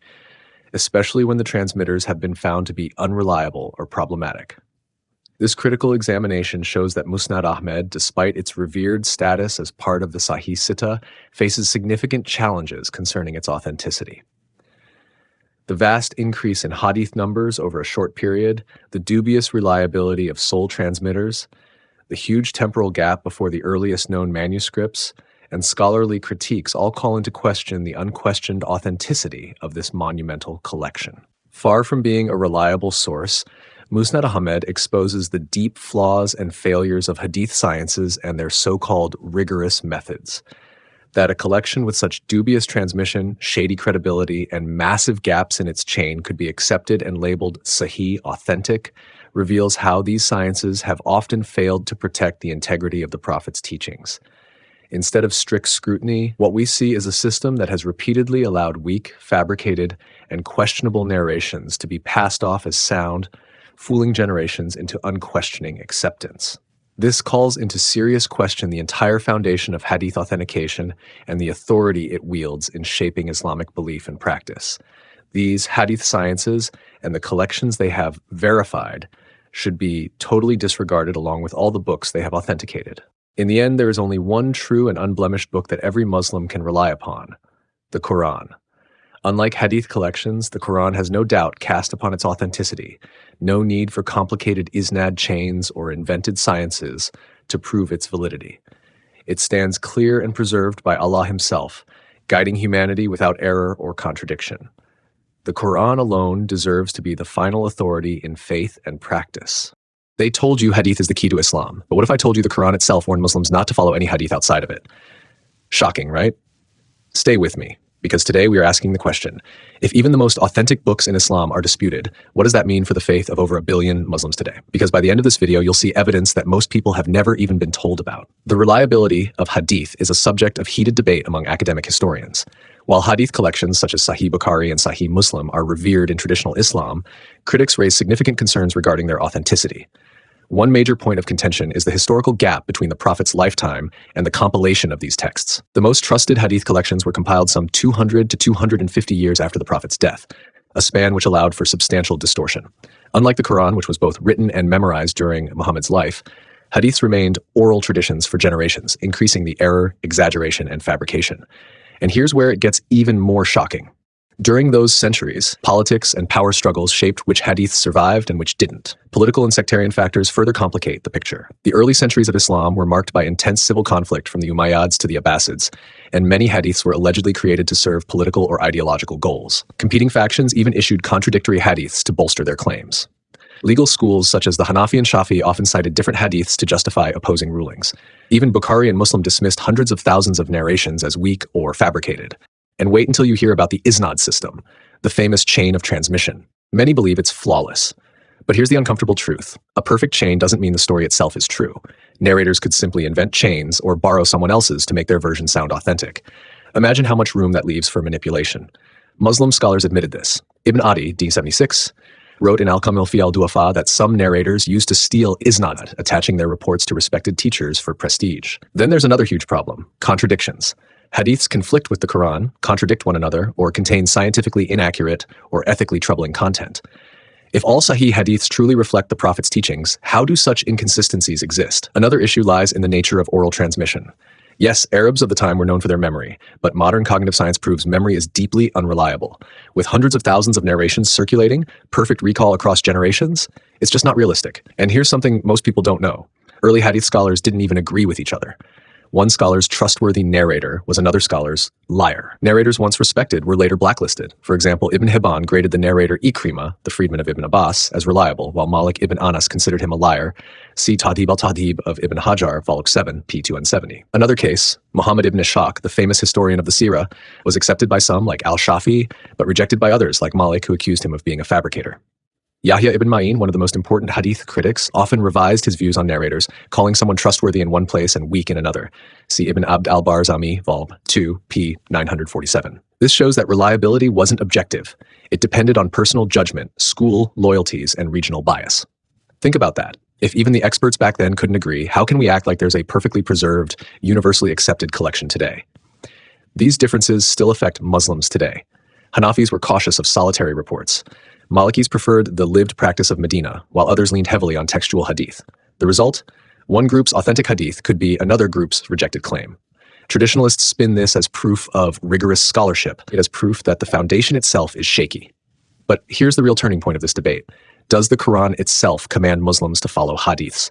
especially when the transmitters have been found to be unreliable or problematic. This critical examination shows that Musnad Ahmad, despite its revered status as part of the Sahih Sitta, faces significant challenges concerning its authenticity. The vast increase in hadith numbers over a short period, the dubious reliability of sole transmitters, the huge temporal gap before the earliest known manuscripts, and scholarly critiques all call into question the unquestioned authenticity of this monumental collection. Far from being a reliable source, Musnad Ahmad exposes the deep flaws and failures of hadith sciences and their so-called rigorous methods. That a collection with such dubious transmission, shady credibility, and massive gaps in its chain could be accepted and labeled sahih, authentic, reveals how these sciences have often failed to protect the integrity of the Prophet's teachings. Instead of strict scrutiny, what we see is a system that has repeatedly allowed weak, fabricated, and questionable narrations to be passed off as sound, fooling generations into unquestioning acceptance. This calls into serious question the entire foundation of hadith authentication and the authority it wields in shaping Islamic belief and practice. These hadith sciences and the collections they have verified should be totally disregarded along with all the books they have authenticated. In the end, there is only one true and unblemished book that every Muslim can rely upon: the Quran. Unlike hadith collections, the Quran has no doubt cast upon its authenticity, no need for complicated isnad chains or invented sciences to prove its validity. It stands clear and preserved by Allah Himself, guiding humanity without error or contradiction. The Quran alone deserves to be the final authority in faith and practice. They told you hadith is the key to Islam, but what if I told you the Quran itself warned Muslims not to follow any hadith outside of it? Shocking, right? Stay with me, because today we are asking the question, if even the most authentic books in Islam are disputed, what does that mean for the faith of over 1 billion Muslims today? Because by the end of this video, you'll see evidence that most people have never even been told about. The reliability of hadith is a subject of heated debate among academic historians. While hadith collections such as Sahih Bukhari and Sahih Muslim are revered in traditional Islam, critics raise significant concerns regarding their authenticity. One major point of contention is the historical gap between the Prophet's lifetime and the compilation of these texts. The most trusted hadith collections were compiled some 200 to 250 years after the Prophet's death, a span which allowed for substantial distortion. Unlike the Quran, which was both written and memorized during Muhammad's life, hadiths remained oral traditions for generations, increasing the error, exaggeration, and fabrication. And here's where it gets even more shocking. During those centuries, politics and power struggles shaped which hadiths survived and which didn't. Political and sectarian factors further complicate the picture. The early centuries of Islam were marked by intense civil conflict from the Umayyads to the Abbasids, and many hadiths were allegedly created to serve political or ideological goals. Competing factions even issued contradictory hadiths to bolster their claims. Legal schools such as the Hanafi and Shafi often cited different hadiths to justify opposing rulings. Even Bukhari and Muslim dismissed hundreds of thousands of narrations as weak or fabricated. And wait until you hear about the isnad system, the famous chain of transmission. Many believe it's flawless. But here's the uncomfortable truth. A perfect chain doesn't mean the story itself is true. Narrators could simply invent chains or borrow someone else's to make their version sound authentic. Imagine how much room that leaves for manipulation. Muslim scholars admitted this. Ibn Adi, D76, wrote in Al-Kamil fi al-Du'afa that some narrators used to steal isnad, attaching their reports to respected teachers for prestige. Then there's another huge problem: contradictions. Hadiths conflict with the Quran, contradict one another, or contain scientifically inaccurate or ethically troubling content. If all Sahih hadiths truly reflect the Prophet's teachings, how do such inconsistencies exist? Another issue lies in the nature of oral transmission. Yes, Arabs of the time were known for their memory, but modern cognitive science proves memory is deeply unreliable. With hundreds of thousands of narrations circulating, perfect recall across generations, it's just not realistic. And here's something most people don't know. Early hadith scholars didn't even agree with each other. One scholar's trustworthy narrator was another scholar's liar. Narrators once respected were later blacklisted. For example, Ibn Hibban graded the narrator Ikrimah, the freedman of Ibn Abbas, as reliable, while Malik ibn Anas considered him a liar. See Tahdhib al-Tahdhib of Ibn Hajar, Volume 7, p. 270. Another case, Muhammad ibn Ishaq, the famous historian of the Sirah, was accepted by some, like al-Shafi, but rejected by others, like Malik, who accused him of being a fabricator. Yahya ibn Ma'in, one of the most important hadith critics, often revised his views on narrators, calling someone trustworthy in one place and weak in another. See Ibn Abd al-Barzami, Vol. 2, p. 947. This shows that reliability wasn't objective. It depended on personal judgment, school loyalties, and regional bias. Think about that. If even the experts back then couldn't agree, how can we act like there's a perfectly preserved, universally accepted collection today? These differences still affect Muslims today. Hanafis were cautious of solitary reports. Malikis preferred the lived practice of Medina, while others leaned heavily on textual hadith. The result? One group's authentic hadith could be another group's rejected claim. Traditionalists spin this as proof of rigorous scholarship, as proof that the foundation itself is shaky. But here's the real turning point of this debate. Does the Quran itself command Muslims to follow hadiths?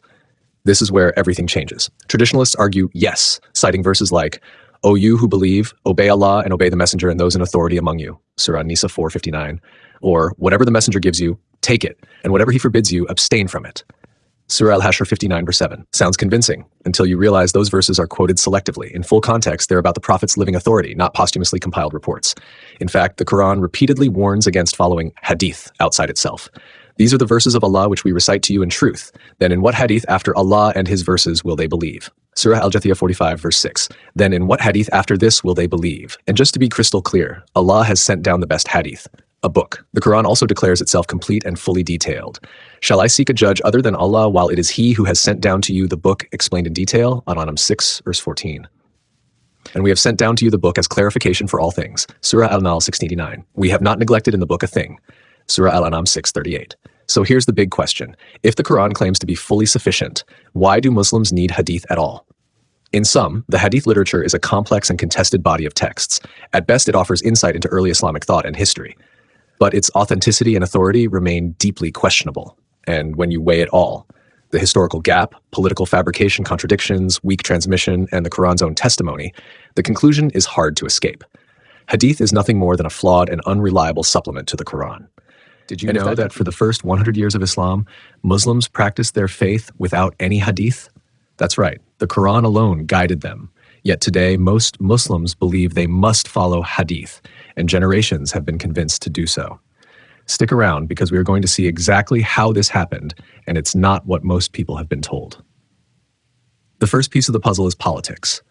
This is where everything changes. Traditionalists argue yes, citing verses like, "O you who believe, obey Allah and obey the messenger and those in authority among you," Surah Nisa 4:59. Or, "Whatever the messenger gives you, take it, and whatever he forbids you, abstain from it." Surah Al-Hashr 59:7. Sounds convincing, until you realize those verses are quoted selectively. In full context, they're about the Prophet's living authority, not posthumously compiled reports. In fact, the Quran repeatedly warns against following hadith outside itself. These are the verses of Allah which we recite to you in truth. Then in what hadith after Allah and his verses will they believe? Surah Al-Jathiyah 45, verse 6. Then in what hadith after this will they believe? And just to be crystal clear, Allah has sent down the best hadith, a book. The Quran also declares itself complete and fully detailed. Shall I seek a judge other than Allah while it is He who has sent down to you the book explained in detail? An-An'am 6, verse 14. And we have sent down to you the book as clarification for all things. Surah Al-Nahl 689. We have not neglected in the book a thing. Surah Al-An'am 6:38. So here's the big question. If the Quran claims to be fully sufficient, why do Muslims need hadith at all? In sum, the hadith literature is a complex and contested body of texts. At best, it offers insight into early Islamic thought and history. But its authenticity and authority remain deeply questionable. And when you weigh it all, the historical gap, political fabrication contradictions, weak transmission, and the Quran's own testimony, the conclusion is hard to escape. Hadith is nothing more than a flawed and unreliable supplement to the Quran. Did you know that for the first 100 years of Islam, Muslims practiced their faith without any hadith? That's right, the Quran alone guided them. Yet today, most Muslims believe they must follow hadith, and generations have been convinced to do so. Stick around because we are going to see exactly how this happened, and it's not what most people have been told. The first piece of the puzzle is politics.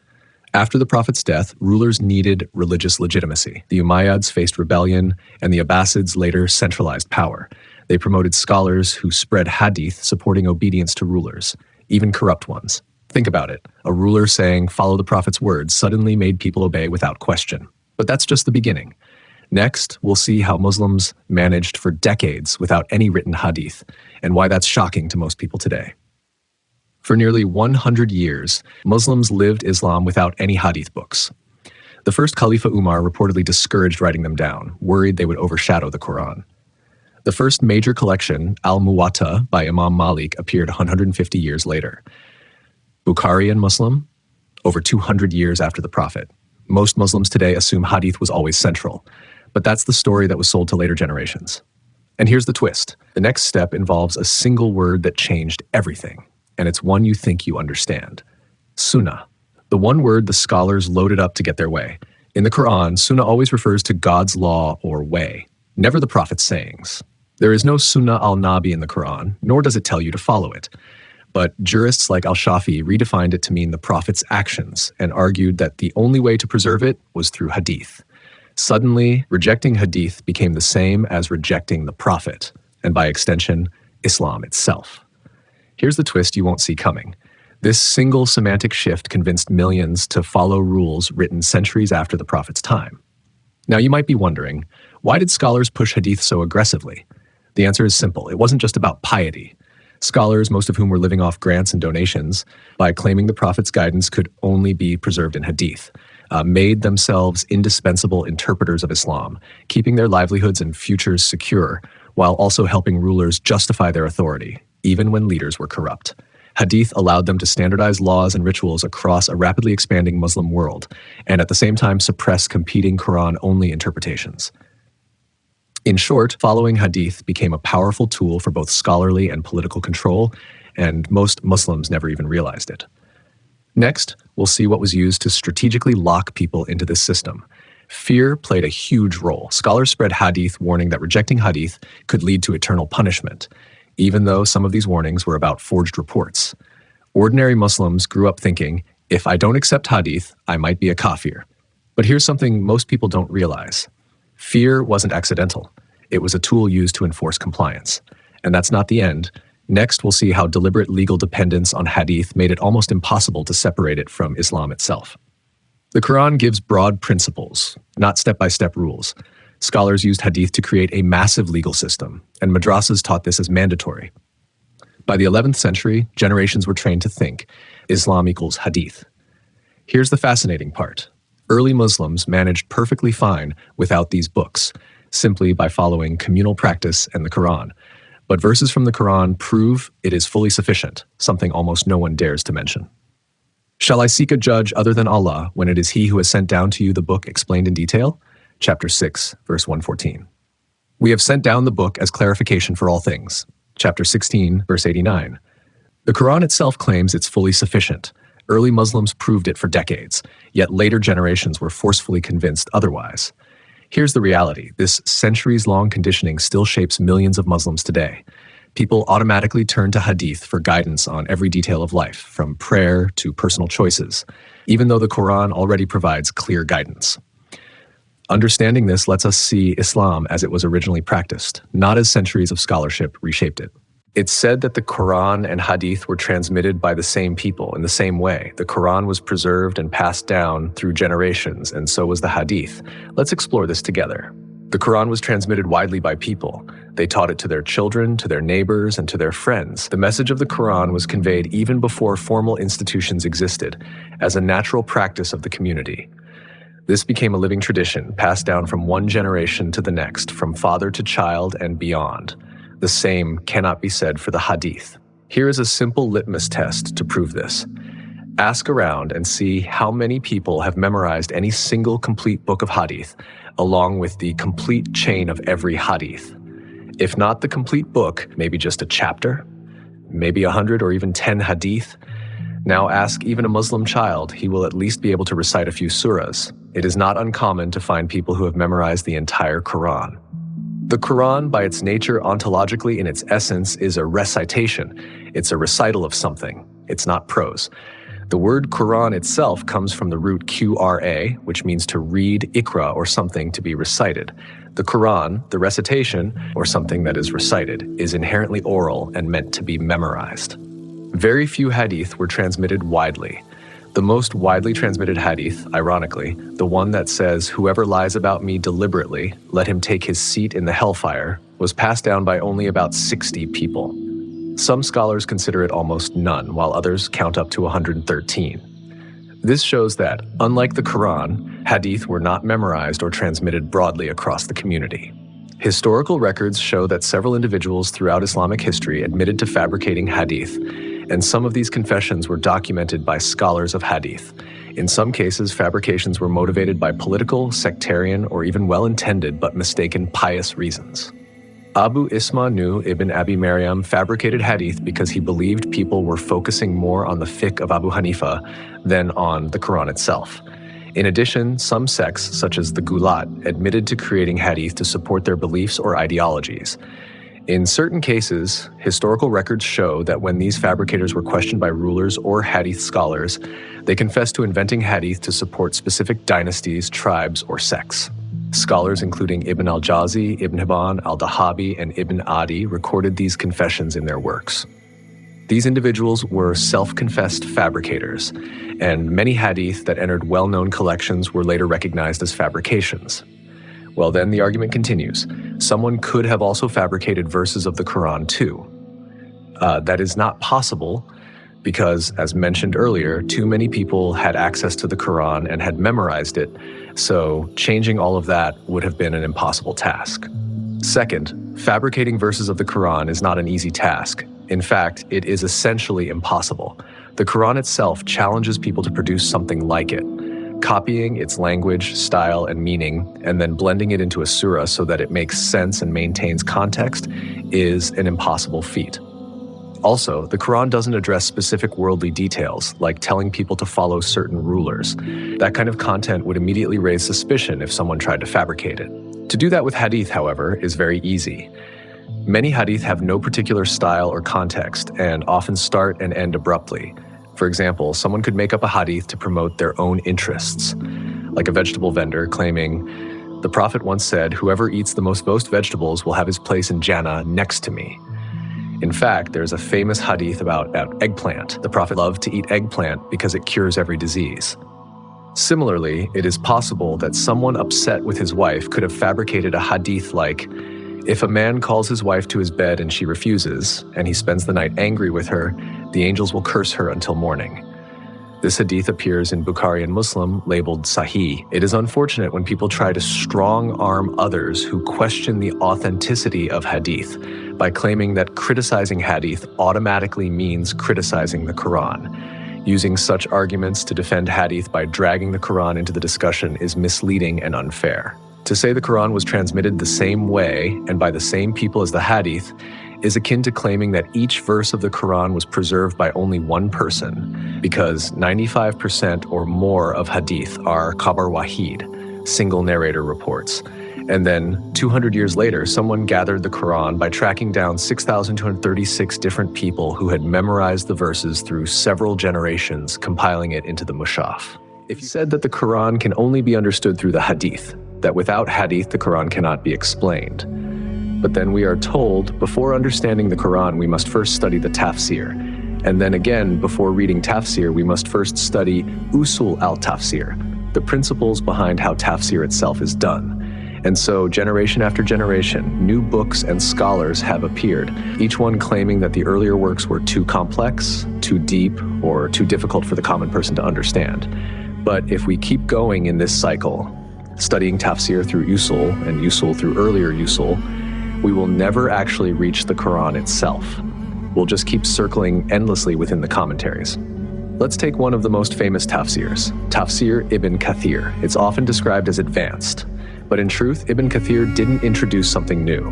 After the Prophet's death, rulers needed religious legitimacy. The Umayyads faced rebellion, and the Abbasids later centralized power. They promoted scholars who spread hadith, supporting obedience to rulers, even corrupt ones. Think about it. A ruler saying, "Follow the Prophet's words," suddenly made people obey without question. But that's just the beginning. Next, we'll see how Muslims managed for decades without any written hadith, and why that's shocking to most people today. For nearly 100 years, Muslims lived Islam without any hadith books. The first Khalifa Umar reportedly discouraged writing them down, worried they would overshadow the Quran. The first major collection, Al-Muwatta by Imam Malik, appeared 150 years later. Bukhari and Muslim, over 200 years after the Prophet. Most Muslims today assume hadith was always central, but that's the story that was sold to later generations. And here's the twist. The next step involves a single word that changed everything, and it's one you think you understand. Sunnah, the one word the scholars loaded up to get their way. In the Quran, Sunnah always refers to God's law or way, never the Prophet's sayings. There is no Sunnah al-Nabi in the Quran, nor does it tell you to follow it. But jurists like al-Shafi redefined it to mean the Prophet's actions and argued that the only way to preserve it was through hadith. Suddenly, rejecting hadith became the same as rejecting the Prophet, and by extension, Islam itself. Here's the twist you won't see coming. This single semantic shift convinced millions to follow rules written centuries after the Prophet's time. Now you might be wondering, why did scholars push hadith so aggressively? The answer is simple. It wasn't just about piety. Scholars, most of whom were living off grants and donations, by claiming the Prophet's guidance could only be preserved in hadith, made themselves indispensable interpreters of Islam, keeping their livelihoods and futures secure, while also helping rulers justify their authority, even when leaders were corrupt. Hadith allowed them to standardize laws and rituals across a rapidly expanding Muslim world, and at the same time suppress competing Quran-only interpretations. In short, following hadith became a powerful tool for both scholarly and political control, and most Muslims never even realized it. Next, we'll see what was used to strategically lock people into this system. Fear played a huge role. Scholars spread hadith warning that rejecting hadith could lead to eternal punishment, even though some of these warnings were about forged reports. Ordinary Muslims grew up thinking, if I don't accept hadith, I might be a kafir. But here's something most people don't realize. Fear wasn't accidental. It was a tool used to enforce compliance. And that's not the end. Next, we'll see how deliberate legal dependence on hadith made it almost impossible to separate it from Islam itself. The Quran gives broad principles, not step-by-step rules. Scholars used hadith to create a massive legal system, and madrasas taught this as mandatory. By the 11th century, generations were trained to think Islam equals hadith. Here's the fascinating part. Early Muslims managed perfectly fine without these books, simply by following communal practice and the Quran. But verses from the Quran prove it is fully sufficient, something almost no one dares to mention. Shall I seek a judge other than Allah when it is He who has sent down to you the book explained in detail? Chapter 6, verse 114. We have sent down the book as clarification for all things. Chapter 16, verse 89. The Quran itself claims it's fully sufficient. Early Muslims proved it for decades, yet later generations were forcefully convinced otherwise. Here's the reality. This centuries-long conditioning still shapes millions of Muslims today. People automatically turn to hadith for guidance on every detail of life, from prayer to personal choices, even though the Quran already provides clear guidance. Understanding this lets us see Islam as it was originally practiced, not as centuries of scholarship reshaped it. It's said that the Quran and Hadith were transmitted by the same people in the same way. The Quran was preserved and passed down through generations, and so was the Hadith. Let's explore this together. The Quran was transmitted widely by people. They taught it to their children, to their neighbors, and to their friends. The message of the Quran was conveyed even before formal institutions existed, as a natural practice of the community. This became a living tradition, passed down from one generation to the next, from father to child and beyond. The same cannot be said for the Hadith. Here is a simple litmus test to prove this. Ask around and see how many people have memorized any single complete book of Hadith, along with the complete chain of every Hadith. If not the complete book, maybe just a chapter, maybe 100 or even 10 Hadith. Now ask even a Muslim child, he will at least be able to recite a few surahs. It is not uncommon to find people who have memorized the entire Quran. The Quran, by its nature ontologically in its essence, is a recitation. It's a recital of something. It's not prose. The word Quran itself comes from the root Qra, which means to read, ikra, or something to be recited. The Quran, the recitation, or something that is recited, is inherently oral and meant to be memorized. Very few hadith were transmitted widely. The most widely transmitted hadith, ironically, the one that says, "Whoever lies about me deliberately, let him take his seat in the hellfire," was passed down by only about 60 people. Some scholars consider it almost none, while others count up to 113. This shows that, unlike the Quran, hadith were not memorized or transmitted broadly across the community. Historical records show that several individuals throughout Islamic history admitted to fabricating hadith, and some of these confessions were documented by scholars of hadith. In some cases, fabrications were motivated by political, sectarian, or even well-intended but mistaken pious reasons. Abu Isma Nu ibn Abi Maryam fabricated hadith because he believed people were focusing more on the fiqh of Abu Hanifa than on the Quran itself. In addition, some sects, such as the Gulat, admitted to creating hadith to support their beliefs or ideologies. In certain cases, historical records show that when these fabricators were questioned by rulers or hadith scholars, they confessed to inventing hadith to support specific dynasties, tribes, or sects. Scholars including Ibn al-Jawzi, Ibn Hibban, al-Dahabi, and Ibn Adi recorded these confessions in their works. These individuals were self-confessed fabricators, and many hadith that entered well-known collections were later recognized as fabrications. Well, then the argument continues. Someone could have also fabricated verses of the Quran too. That is not possible because, as mentioned earlier, too many people had access to the Quran and had memorized it, so changing all of that would have been an impossible task. Second, fabricating verses of the Quran is not an easy task. In fact, it is essentially impossible. The Quran itself challenges people to produce something like it. Copying its language, style, and meaning, and then blending it into a surah so that it makes sense and maintains context is an impossible feat. Also, the Quran doesn't address specific worldly details, like telling people to follow certain rulers. That kind of content would immediately raise suspicion if someone tried to fabricate it. To do that with hadith, however, is very easy. Many hadith have no particular style or context and often start and end abruptly. For example, someone could make up a hadith to promote their own interests, like a vegetable vendor claiming, "The Prophet once said, whoever eats the most vegetables will have his place in Jannah next to me." In fact, there's a famous hadith about eggplant. The Prophet loved to eat eggplant because it cures every disease. Similarly, it is possible that someone upset with his wife could have fabricated a hadith like, "If a man calls his wife to his bed and she refuses, and he spends the night angry with her, the angels will curse her until morning." This hadith appears in Bukhari and Muslim, labeled Sahih. It is unfortunate when people try to strong-arm others who question the authenticity of hadith by claiming that criticizing hadith automatically means criticizing the Quran. Using such arguments to defend hadith by dragging the Quran into the discussion is misleading and unfair. To say the Quran was transmitted the same way and by the same people as the hadith is akin to claiming that each verse of the Quran was preserved by only one person, because 95% or more of hadith are khabar wahid, single narrator reports. And then 200 years later, someone gathered the Quran by tracking down 6,236 different people who had memorized the verses through several generations, compiling it into the Mushaf. If you said that the Quran can only be understood through the hadith, that without hadith the Quran cannot be explained. But then we are told, before understanding the Quran, we must first study the Tafsir. And then again, before reading Tafsir, we must first study usul al-Tafsir, the principles behind how Tafsir itself is done. And so, generation after generation, new books and scholars have appeared, each one claiming that the earlier works were too complex, too deep, or too difficult for the common person to understand. But if we keep going in this cycle, studying Tafsir through usul and usul through earlier usul, we will never actually reach the Quran itself. We'll just keep circling endlessly within the commentaries. Let's take one of the most famous tafsirs, Tafsir Ibn Kathir. It's often described as advanced, but in truth, Ibn Kathir didn't introduce something new.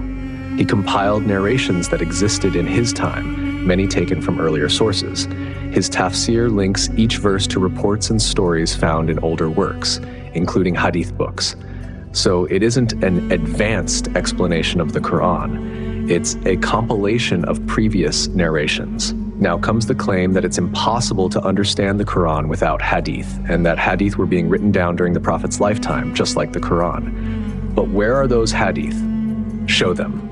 He compiled narrations that existed in his time, many taken from earlier sources. His tafsir links each verse to reports and stories found in older works, including hadith books. So it isn't an advanced explanation of the Quran, it's a compilation of previous narrations. Now comes the claim that it's impossible to understand the Quran without hadith, and that hadith were being written down during the Prophet's lifetime, just like the Quran. But where are those hadith? Show them.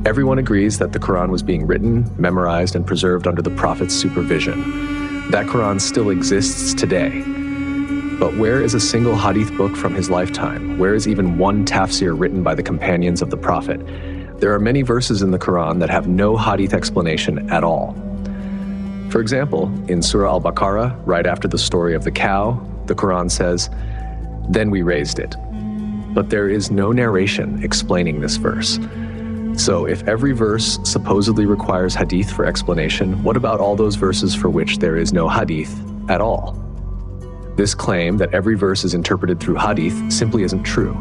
Everyone agrees that the Quran was being written, memorized, and preserved under the Prophet's supervision. That Quran still exists today. But where is a single hadith book from his lifetime? Where is even one tafsir written by the companions of the Prophet? There are many verses in the Quran that have no hadith explanation at all. For example, in Surah Al-Baqarah, right after the story of the cow, the Quran says, "Then we raised it." But there is no narration explaining this verse. So if every verse supposedly requires hadith for explanation, what about all those verses for which there is no hadith at all? This claim that every verse is interpreted through hadith simply isn't true.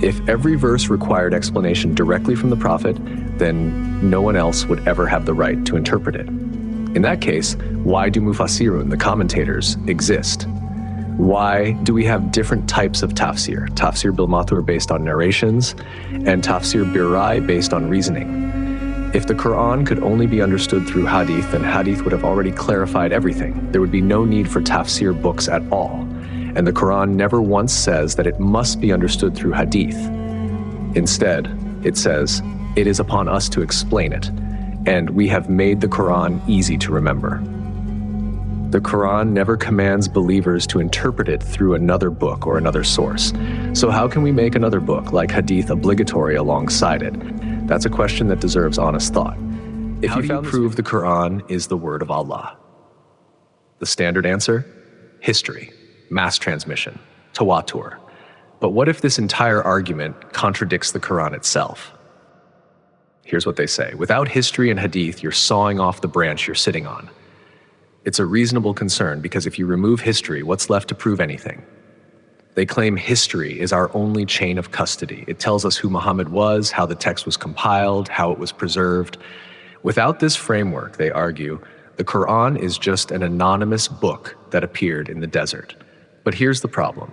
If every verse required explanation directly from the Prophet, then no one else would ever have the right to interpret it. In that case, why do mufassirun, the commentators, exist? Why do we have different types of tafsir? Tafsir bil mathur based on narrations, and tafsir bir rai based on reasoning. If the Quran could only be understood through hadith, then hadith would have already clarified everything. There would be no need for tafsir books at all. And the Quran never once says that it must be understood through hadith. Instead, it says, "It is upon us to explain it, and we have made the Quran easy to remember." The Quran never commands believers to interpret it through another book or another source. So how can we make another book like hadith obligatory alongside it? That's a question that deserves honest thought. How do you prove the Quran is the word of Allah? The standard answer? History, mass transmission, tawatur. But what if this entire argument contradicts the Quran itself? Here's what they say. Without history and hadith, you're sawing off the branch you're sitting on. It's a reasonable concern because if you remove history, what's left to prove anything? They claim history is our only chain of custody. It tells us who Muhammad was, how the text was compiled, how it was preserved. Without this framework, they argue, the Quran is just an anonymous book that appeared in the desert. But here's the problem.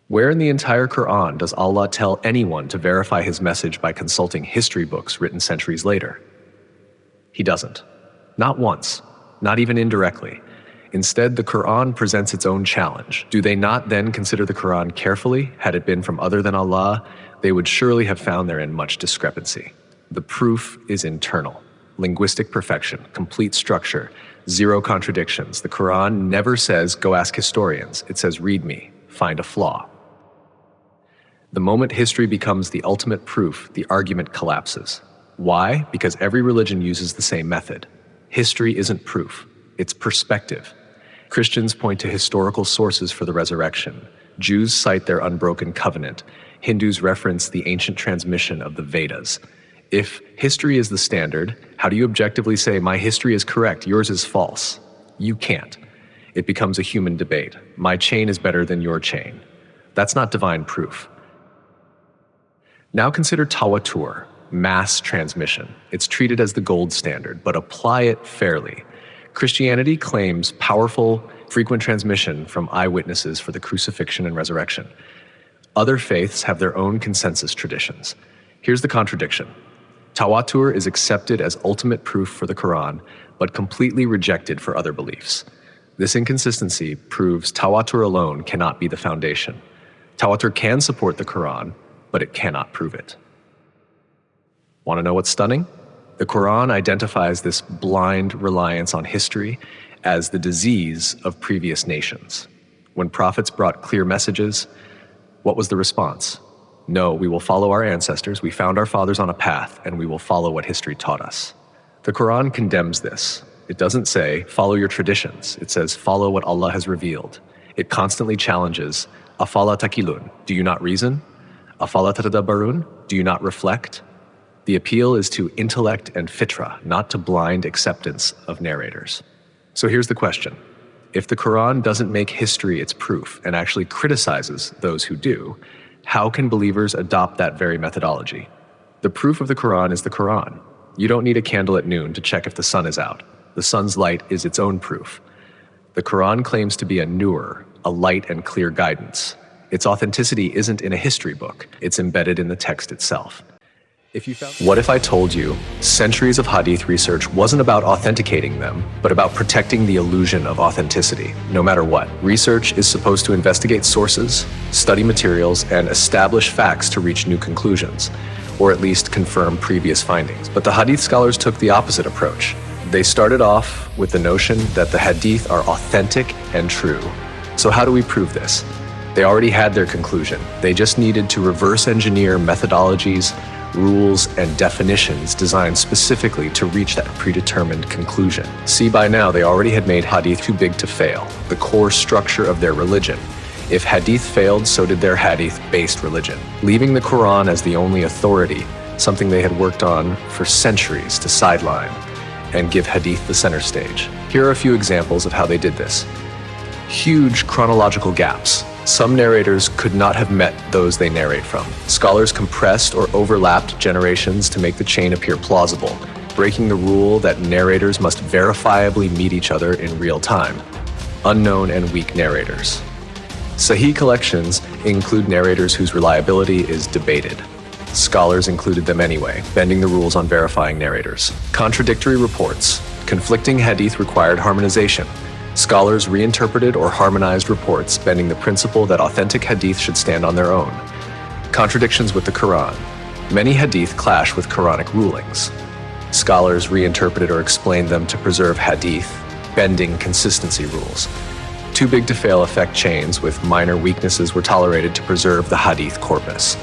Where in the entire Quran does Allah tell anyone to verify his message by consulting history books written centuries later? He doesn't. Not once, not even indirectly. Instead, the Quran presents its own challenge. Do they not then consider the Quran carefully? Had it been from other than Allah, they would surely have found therein much discrepancy. The proof is internal. Linguistic perfection, complete structure, zero contradictions. The Quran never says, go ask historians. It says, read me, find a flaw. The moment history becomes the ultimate proof, the argument collapses. Why? Because every religion uses the same method. History isn't proof, it's perspective. Christians point to historical sources for the resurrection. Jews cite their unbroken covenant. Hindus reference the ancient transmission of the Vedas. If history is the standard, how do you objectively say, my history is correct, yours is false? You can't. It becomes a human debate. My chain is better than your chain. That's not divine proof. Now consider tawatur, mass transmission. It's treated as the gold standard, but apply it fairly. Christianity claims powerful, frequent transmission from eyewitnesses for the crucifixion and resurrection. Other faiths have their own consensus traditions. Here's the contradiction. Tawatur is accepted as ultimate proof for the Quran, but completely rejected for other beliefs. This inconsistency proves tawatur alone cannot be the foundation. Tawatur can support the Quran, but it cannot prove it. Want to know what's stunning? The Quran identifies this blind reliance on history as the disease of previous nations. When prophets brought clear messages, what was the response? No, we will follow our ancestors, we found our fathers on a path, and we will follow what history taught us. The Quran condemns this. It doesn't say, follow your traditions. It says, follow what Allah has revealed. It constantly challenges, afala takilun, do you not reason? Afala tatadabbarun, do you not reflect? The appeal is to intellect and fitra, not to blind acceptance of narrators. So here's the question. If the Quran doesn't make history its proof and actually criticizes those who do, how can believers adopt that very methodology? The proof of the Quran is the Quran. You don't need a candle at noon to check if the sun is out. The sun's light is its own proof. The Quran claims to be a nur, a light and clear guidance. Its authenticity isn't in a history book. It's embedded in the text itself. What if I told you centuries of hadith research wasn't about authenticating them, but about protecting the illusion of authenticity, no matter what? Research is supposed to investigate sources, study materials, and establish facts to reach new conclusions, or at least confirm previous findings. But the hadith scholars took the opposite approach. They started off with the notion that the hadith are authentic and true. So how do we prove this? They already had their conclusion. They just needed to reverse engineer methodologies, rules, and definitions designed specifically to reach that predetermined conclusion. See, by now they already had made hadith too big to fail, the core structure of their religion. If hadith failed, so did their hadith-based religion, leaving the Quran as the only authority, something they had worked on for centuries to sideline and give hadith the center stage. Here are a few examples of how they did this. Huge chronological gaps. Some narrators could not have met those they narrate from. Scholars compressed or overlapped generations to make the chain appear plausible, breaking the rule that narrators must verifiably meet each other in real time. Unknown and weak narrators. Sahih collections include narrators whose reliability is debated. Scholars included them anyway, bending the rules on verifying narrators. Contradictory reports. Conflicting hadith required harmonization. Scholars reinterpreted or harmonized reports, bending the principle that authentic hadith should stand on their own. Contradictions with the Quran. Many hadith clash with Quranic rulings. Scholars reinterpreted or explained them to preserve hadith, bending consistency rules. Too big to fail effect chains with minor weaknesses were tolerated to preserve the hadith corpus.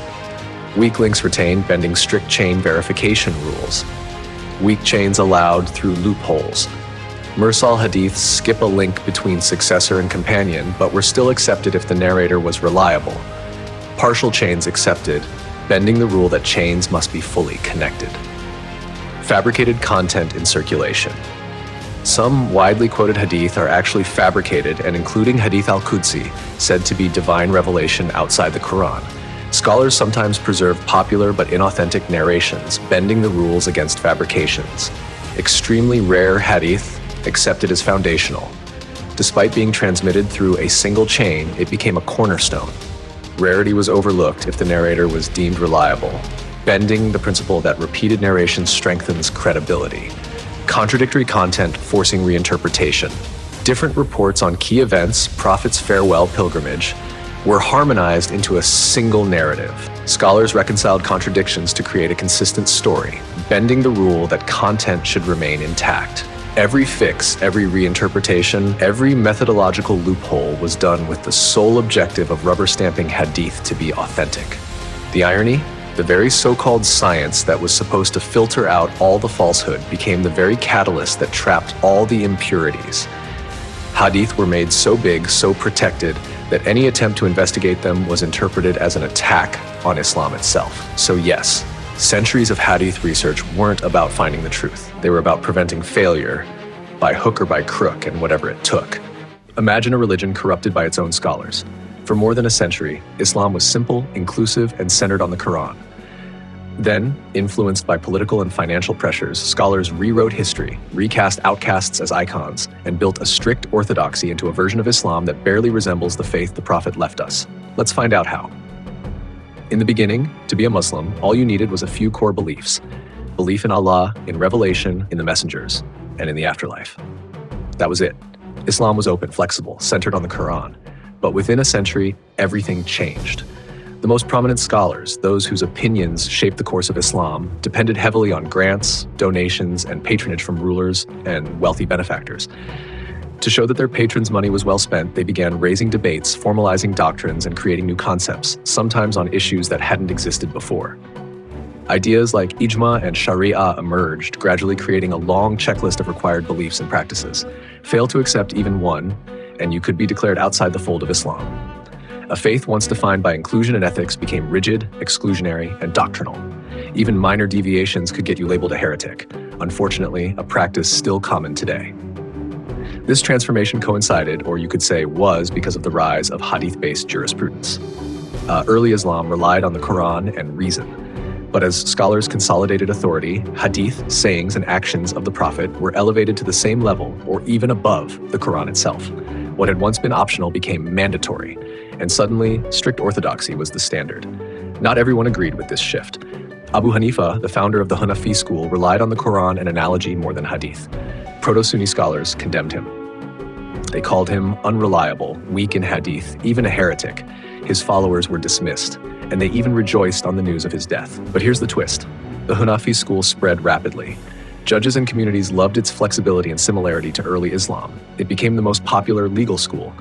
Weak links retained, bending strict chain verification rules. weak chains allowed through loopholes. Mursal hadiths skip a link between successor and companion, but were still accepted if the narrator was reliable. Partial chains accepted, bending the rule that chains must be fully connected. Fabricated content in circulation. Some widely quoted hadith are actually fabricated and including Hadith al-Qudsi, said to be divine revelation outside the Quran. Scholars sometimes preserve popular but inauthentic narrations, bending the rules against fabrications. Extremely rare hadith accepted as foundational. Despite being transmitted through a single chain, it became a cornerstone. Rarity was overlooked if the narrator was deemed reliable, bending the principle that repeated narration strengthens credibility. Contradictory content forcing reinterpretation. Different reports on key events, Prophet's farewell pilgrimage, were harmonized into a single narrative. Scholars reconciled contradictions to create a consistent story, bending the rule that content should remain intact. Every fix, every reinterpretation, every methodological loophole was done with the sole objective of rubber-stamping hadith to be authentic. The irony? The very so-called science that was supposed to filter out all the falsehood became the very catalyst that trapped all the impurities. Hadith were made so big, so protected, that any attempt to investigate them was interpreted as an attack on Islam itself. So yes, centuries of hadith research weren't about finding the truth. They were about preventing failure by hook or by crook and whatever it took. Imagine a religion corrupted by its own scholars. For more than a century, Islam was simple, inclusive, and centered on the Quran. Then, influenced by political and financial pressures, scholars rewrote history, recast outcasts as icons, and built a strict orthodoxy into a version of Islam that barely resembles the faith the Prophet left us. Let's find out how. In the beginning, to be a Muslim, all you needed was a few core beliefs. Belief in Allah, in revelation, in the messengers, and in the afterlife. That was it. Islam was open, flexible, centered on the Quran. But within a century, everything changed. The most prominent scholars, those whose opinions shaped the course of Islam, depended heavily on grants, donations, and patronage from rulers and wealthy benefactors. To show that their patrons' money was well spent, they began raising debates, formalizing doctrines, and creating new concepts, sometimes on issues that hadn't existed before. Ideas like ijma and Sharia emerged, gradually creating a long checklist of required beliefs and practices. Fail to accept even one, and you could be declared outside the fold of Islam. A faith once defined by inclusion and ethics became rigid, exclusionary, and doctrinal. Even minor deviations could get you labeled a heretic. Unfortunately, a practice still common today. This transformation coincided, or you could say was, because of the rise of hadith-based jurisprudence. Early Islam relied on the Quran and reason. But as scholars consolidated authority, hadith, sayings, and actions of the Prophet were elevated to the same level or even above the Quran itself. What had once been optional became mandatory, and suddenly, strict orthodoxy was the standard. Not everyone agreed with this shift. Abu Hanifa, the founder of the Hanafi school, relied on the Quran and analogy more than hadith. Proto-Sunni scholars condemned him. They called him unreliable, weak in hadith, even a heretic. His followers were dismissed, and they even rejoiced on the news of his death. But here's the twist. The Hanafi school spread rapidly. Judges and communities loved its flexibility and similarity to early Islam. It became the most popular legal school.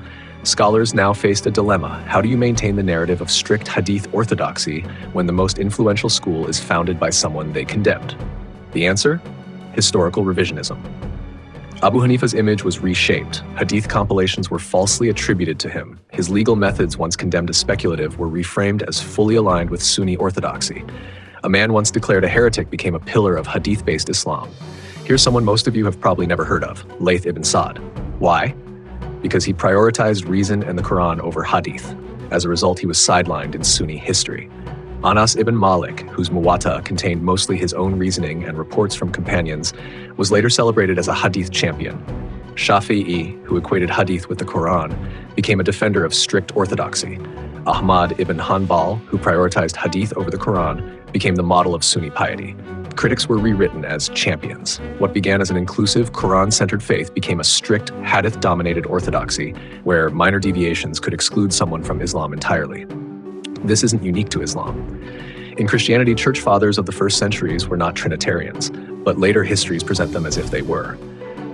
Scholars now faced a dilemma. How do you maintain the narrative of strict hadith orthodoxy when the most influential school is founded by someone they condemned? The answer? Historical revisionism. Abu Hanifa's image was reshaped. Hadith compilations were falsely attributed to him. His legal methods, once condemned as speculative, were reframed as fully aligned with Sunni orthodoxy. A man once declared a heretic became a pillar of hadith-based Islam. Here's someone most of you have probably never heard of, Layth ibn Sa'd. Why? Because he prioritized reason and the Quran over hadith. As a result, he was sidelined in Sunni history. Anas ibn Malik, whose Muwatta contained mostly his own reasoning and reports from companions, was later celebrated as a hadith champion. Shafi'i, who equated hadith with the Quran, became a defender of strict orthodoxy. Ahmad ibn Hanbal, who prioritized hadith over the Quran, became the model of Sunni piety. Critics were rewritten as champions. What began as an inclusive, Quran-centered faith became a strict, hadith-dominated orthodoxy, where minor deviations could exclude someone from Islam entirely. This isn't unique to Islam. In Christianity, church fathers of the first centuries were not Trinitarians, but later histories present them as if they were.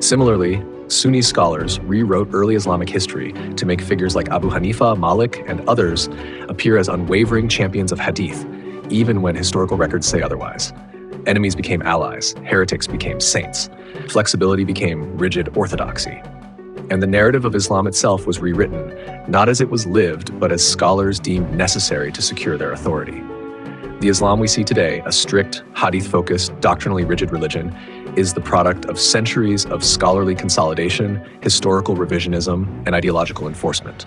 Similarly, Sunni scholars rewrote early Islamic history to make figures like Abu Hanifa, Malik, and others appear as unwavering champions of hadith, even when historical records say otherwise. Enemies became allies, heretics became saints, flexibility became rigid orthodoxy. And the narrative of Islam itself was rewritten, not as it was lived, but as scholars deemed necessary to secure their authority. The Islam we see today, a strict, hadith-focused, doctrinally rigid religion, is the product of centuries of scholarly consolidation, historical revisionism, and ideological enforcement.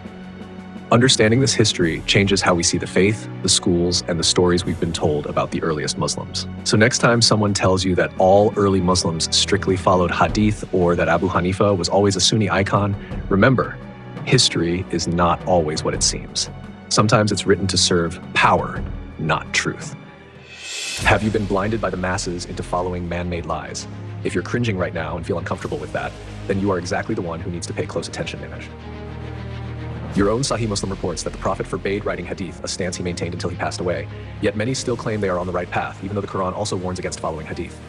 Understanding this history changes how we see the faith, the schools, and the stories we've been told about the earliest Muslims. So next time someone tells you that all early Muslims strictly followed hadith or that Abu Hanifa was always a Sunni icon, remember, history is not always what it seems. Sometimes it's written to serve power, not truth. Have you been blinded by the masses into following man-made lies? If you're cringing right now and feel uncomfortable with that, then you are exactly the one who needs to pay close attention, Nimesh. Your own Sahih Muslim reports that the Prophet forbade writing hadith, a stance he maintained until he passed away. Yet many still claim they are on the right path, even though the Quran also warns against following hadith.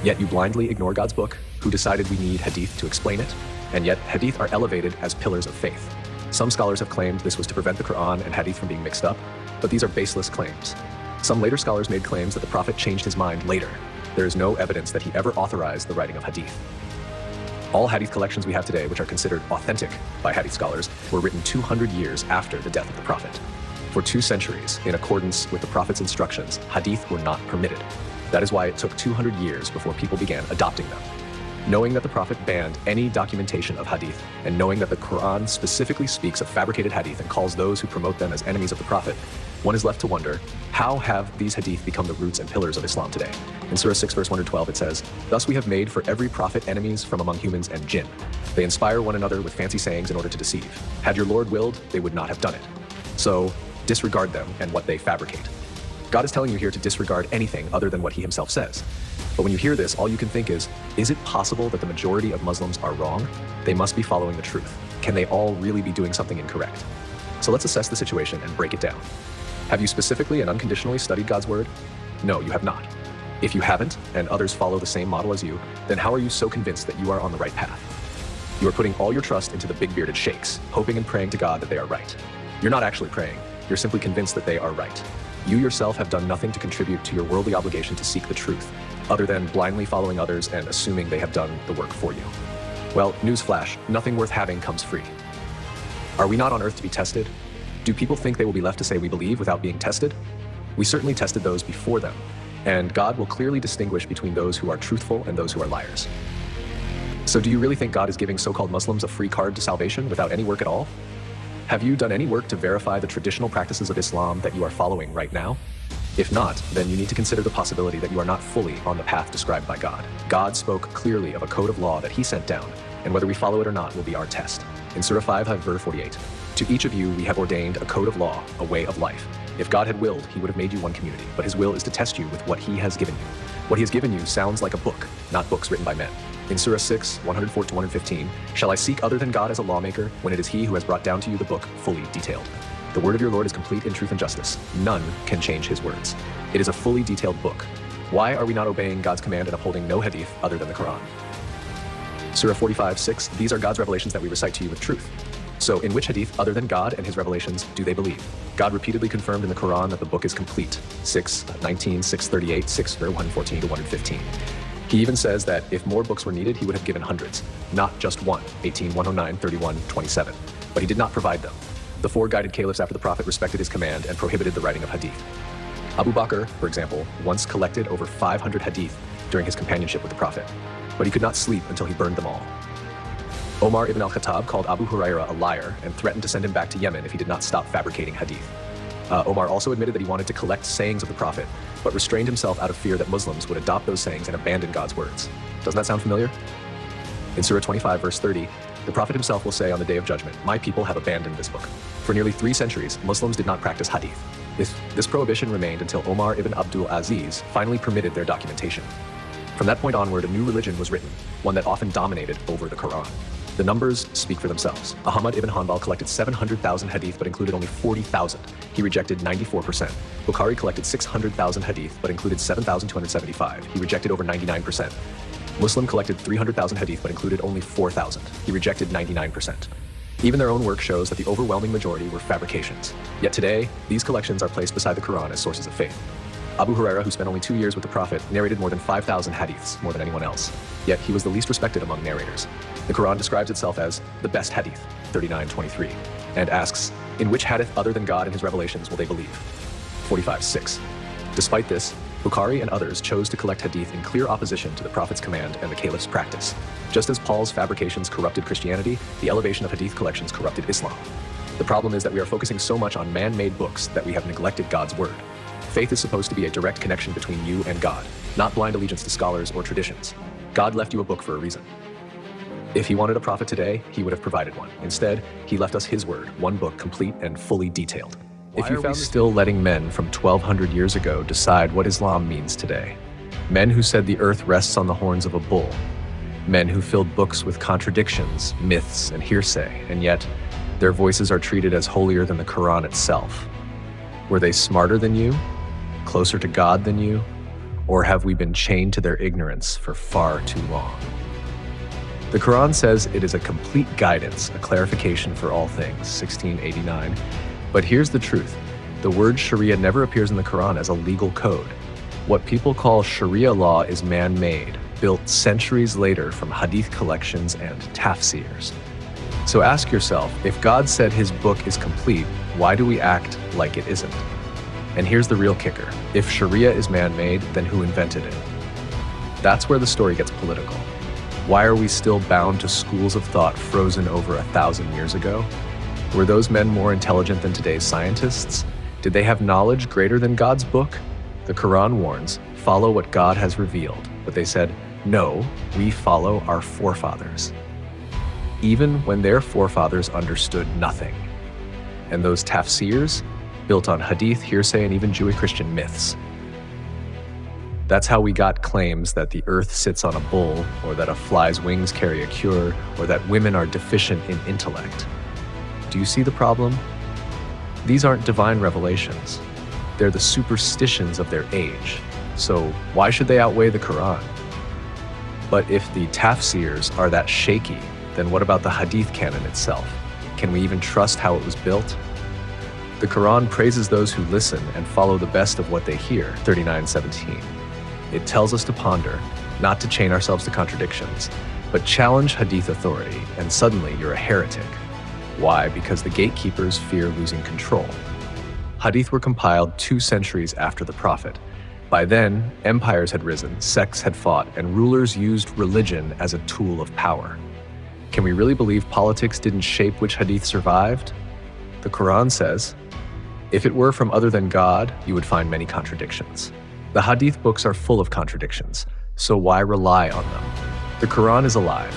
Yet you blindly ignore God's book, who decided we need hadith to explain it, and yet hadith are elevated as pillars of faith. Some scholars have claimed this was to prevent the Quran and hadith from being mixed up, but these are baseless claims. Some later scholars made claims that the Prophet changed his mind later. There is no evidence that he ever authorized the writing of hadith. All hadith collections we have today, which are considered authentic by hadith scholars, were written 200 years after the death of the Prophet. For 2 centuries, in accordance with the Prophet's instructions, hadith were not permitted. That is why it took 200 years before people began adopting them. Knowing that the Prophet banned any documentation of hadith, and knowing that the Quran specifically speaks of fabricated hadith and calls those who promote them as enemies of the Prophet, one is left to wonder, how have these hadith become the roots and pillars of Islam today? In Surah 6, verse 112, it says, "Thus we have made for every prophet enemies from among humans and jinn. They inspire one another with fancy sayings in order to deceive. Had your Lord willed, they would not have done it. So disregard them and what they fabricate." God is telling you here to disregard anything other than what he himself says. But when you hear this, all you can think is it possible that the majority of Muslims are wrong? They must be following the truth. Can they all really be doing something incorrect? So let's assess the situation and break it down. Have you specifically and unconditionally studied God's word? No, you have not. If you haven't, and others follow the same model as you, then how are you so convinced that you are on the right path? You are putting all your trust into the big bearded sheikhs, hoping and praying to God that they are right. You're not actually praying. You're simply convinced that they are right. You yourself have done nothing to contribute to your worldly obligation to seek the truth, other than blindly following others and assuming they have done the work for you. Well, newsflash, nothing worth having comes free. Are we not on earth to be tested? Do people think they will be left to say we believe without being tested? We certainly tested those before them, and God will clearly distinguish between those who are truthful and those who are liars. So do you really think God is giving so-called Muslims a free card to salvation without any work at all? Have you done any work to verify the traditional practices of Islam that you are following right now? If not, then you need to consider the possibility that you are not fully on the path described by God. God spoke clearly of a code of law that he sent down, and whether we follow it or not will be our test. In Surah 5, verse 48, "To each of you we have ordained a code of law, a way of life. If God had willed, he would have made you one community, but his will is to test you with what he has given you. What he has given you sounds like a book, not books written by men." In Surah 6, 104-115, "Shall I seek other than God as a lawmaker, when it is he who has brought down to you the book fully detailed? The word of your Lord is complete in truth and justice. None can change his words. It is a fully detailed book. Why are we not obeying God's command and upholding no hadith other than the Quran?" Surah 45:6, "These are God's revelations that we recite to you with truth." So in which hadith other than God and his revelations do they believe? God repeatedly confirmed in the Quran that the book is complete. 6:19, 6:38, 6:114-115. He even says that if more books were needed, he would have given hundreds, not just one, 18, 109, 31, 27. But he did not provide them. The 4 guided caliphs after the Prophet respected his command and prohibited the writing of hadith. Abu Bakr, for example, once collected over 500 hadith during his companionship with the Prophet, but he could not sleep until he burned them all. Umar Ibn Khattab called Abu Huraira a liar and threatened to send him back to Yemen if he did not stop fabricating hadith. Omar also admitted that he wanted to collect sayings of the Prophet, but restrained himself out of fear that Muslims would adopt those sayings and abandon God's words. Doesn't that sound familiar? In Surah 25, verse 30, the Prophet himself will say on the Day of Judgment, "My people have abandoned this book." For nearly 3 centuries, Muslims did not practice hadith. This prohibition remained until Omar ibn Abdul Aziz finally permitted their documentation. From that point onward, a new religion was written, one that often dominated over the Quran. The numbers speak for themselves. Umar Ibn Hanbal collected 700,000 hadith but included only 40,000. He rejected 94%. Bukhari collected 600,000 hadith but included 7,275. He rejected over 99%. Muslim collected 300,000 hadith but included only 4,000. He rejected 99%. Even their own work shows that the overwhelming majority were fabrications. Yet today, these collections are placed beside the Quran as sources of faith. Abu Huraira, who spent only 2 years with the Prophet, narrated more than 5,000 hadiths, more than anyone else. Yet he was the least respected among narrators. The Quran describes itself as the best hadith, 39:23, and asks, in which hadith other than God and his revelations will they believe? 45:6. Despite this, Bukhari and others chose to collect hadith in clear opposition to the Prophet's command and the Caliph's practice. Just as Paul's fabrications corrupted Christianity, the elevation of hadith collections corrupted Islam. The problem is that we are focusing so much on man-made books that we have neglected God's word. Faith is supposed to be a direct connection between you and God, not blind allegiance to scholars or traditions. God left you a book for a reason. If he wanted a prophet today, he would have provided one. Instead, he left us his word, one book complete and fully detailed. If you found still letting men from 1200 years ago decide what Islam means today, men who said the earth rests on the horns of a bull, men who filled books with contradictions, myths, and hearsay, and yet their voices are treated as holier than the Quran itself. Were they smarter than you, closer to God than you, or have we been chained to their ignorance for far too long? The Quran says it is a complete guidance, a clarification for all things, 1689. But here's the truth. The word Sharia never appears in the Quran as a legal code. What people call Sharia law is man-made, built centuries later from hadith collections and tafsirs. So ask yourself, if God said his book is complete, why do we act like it isn't? And here's the real kicker. If Sharia is man-made, then who invented it? That's where the story gets political. Why are we still bound to schools of thought frozen over 1,000 years ago? Were those men more intelligent than today's scientists? Did they have knowledge greater than God's book? The Quran warns, follow what God has revealed. But they said, no, we follow our forefathers. Even when their forefathers understood nothing. And those tafsirs, built on hadith, hearsay, and even Jewish-Christian myths. That's how we got claims that the earth sits on a bull, or that a fly's wings carry a cure, or that women are deficient in intellect. Do you see the problem? These aren't divine revelations. They're the superstitions of their age. So why should they outweigh the Quran? But if the tafsirs are that shaky, then what about the hadith canon itself? Can we even trust how it was built? The Quran praises those who listen and follow the best of what they hear, 39:17. It tells us to ponder, not to chain ourselves to contradictions, but challenge hadith authority, and suddenly you're a heretic. Why? Because the gatekeepers fear losing control. Hadith were compiled 2 centuries after the Prophet. By then, empires had risen, sects had fought, and rulers used religion as a tool of power. Can we really believe politics didn't shape which hadith survived? The Quran says, if it were from other than God, you would find many contradictions. The hadith books are full of contradictions, so why rely on them? The Quran is alive.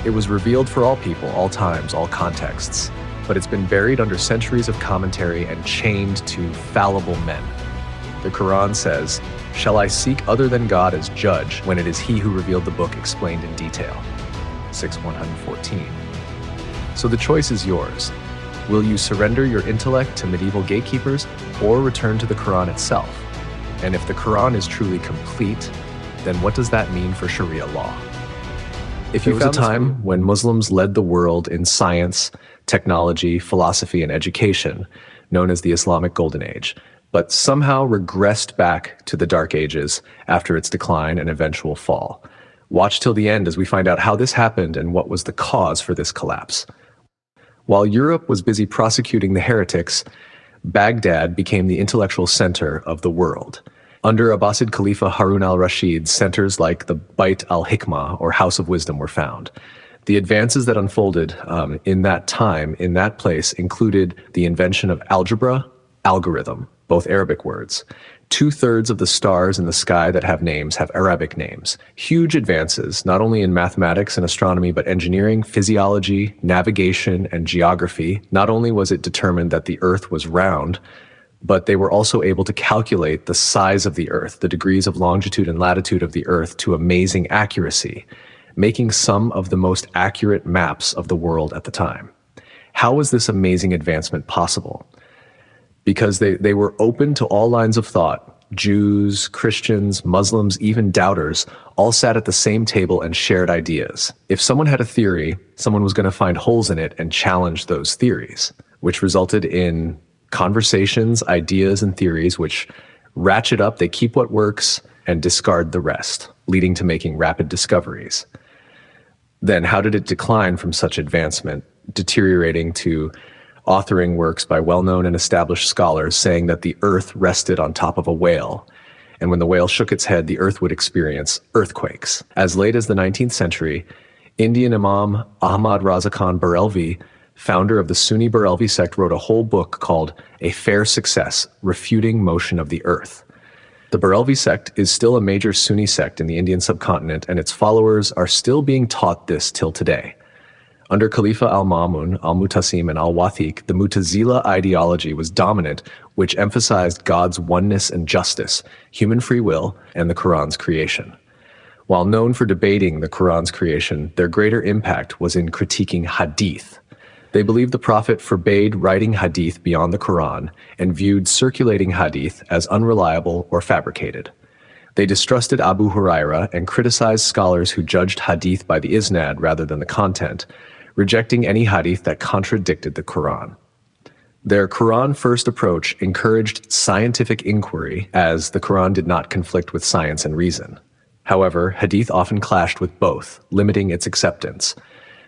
It was revealed for all people, all times, all contexts, but it's been buried under centuries of commentary and chained to fallible men. The Quran says, shall I seek other than God as judge when it is he who revealed the book explained in detail? 6:114. So the choice is yours. Will you surrender your intellect to medieval gatekeepers or return to the Quran itself? And if the Quran is truly complete, then what does that mean for Sharia law? If you found a time when Muslims led the world in science, technology, philosophy, and education, known as the Islamic Golden Age, but somehow regressed back to the Dark Ages after its decline and eventual fall. Watch till the end as we find out how this happened and what was the cause for this collapse. While Europe was busy prosecuting the heretics, Baghdad became the intellectual center of the world. Under Abbasid Khalifa Harun al-Rashid, centers like the Bait al-Hikmah, or House of Wisdom, were found. The advances that unfolded in that time, in that place, included the invention of algebra, algorithm, both Arabic words. 2/3 of the stars in the sky that have names have Arabic names. Huge advances, not only in mathematics and astronomy, but engineering, physiology, navigation, and geography. Not only was it determined that the Earth was round, but they were also able to calculate the size of the Earth, the degrees of longitude and latitude of the Earth to amazing accuracy, making some of the most accurate maps of the world at the time. How was this amazing advancement possible? Because they were open to all lines of thought. Jews, Christians, Muslims, even doubters, all sat at the same table and shared ideas. If someone had a theory, someone was going to find holes in it and challenge those theories, which resulted in conversations, ideas, and theories which ratchet up, they keep what works and discard the rest, leading to making rapid discoveries. Then how did it decline from such advancement, deteriorating to authoring works by well-known and established scholars saying that the earth rested on top of a whale, and when the whale shook its head, the earth would experience earthquakes. As late as the 19th century, Indian Imam Ahmad Raza Khan Barelvi, founder of the Sunni Barelvi sect, wrote a whole book called A Fair Success, Refuting Motion of the Earth. The Barelvi sect is still a major Sunni sect in the Indian subcontinent, and its followers are still being taught this till today. Under Khalifa al-Ma'mun, al-Mutasim, and al-Wathiq, the Mutazila ideology was dominant, which emphasized God's oneness and justice, human free will, and the Quran's creation. While known for debating the Quran's creation, their greater impact was in critiquing Hadith. They believed the Prophet forbade writing Hadith beyond the Quran and viewed circulating Hadith as unreliable or fabricated. They distrusted Abu Huraira and criticized scholars who judged Hadith by the isnad rather than the content, rejecting any Hadith that contradicted the Quran. Their Quran-first approach encouraged scientific inquiry, as the Quran did not conflict with science and reason. However, Hadith often clashed with both, limiting its acceptance.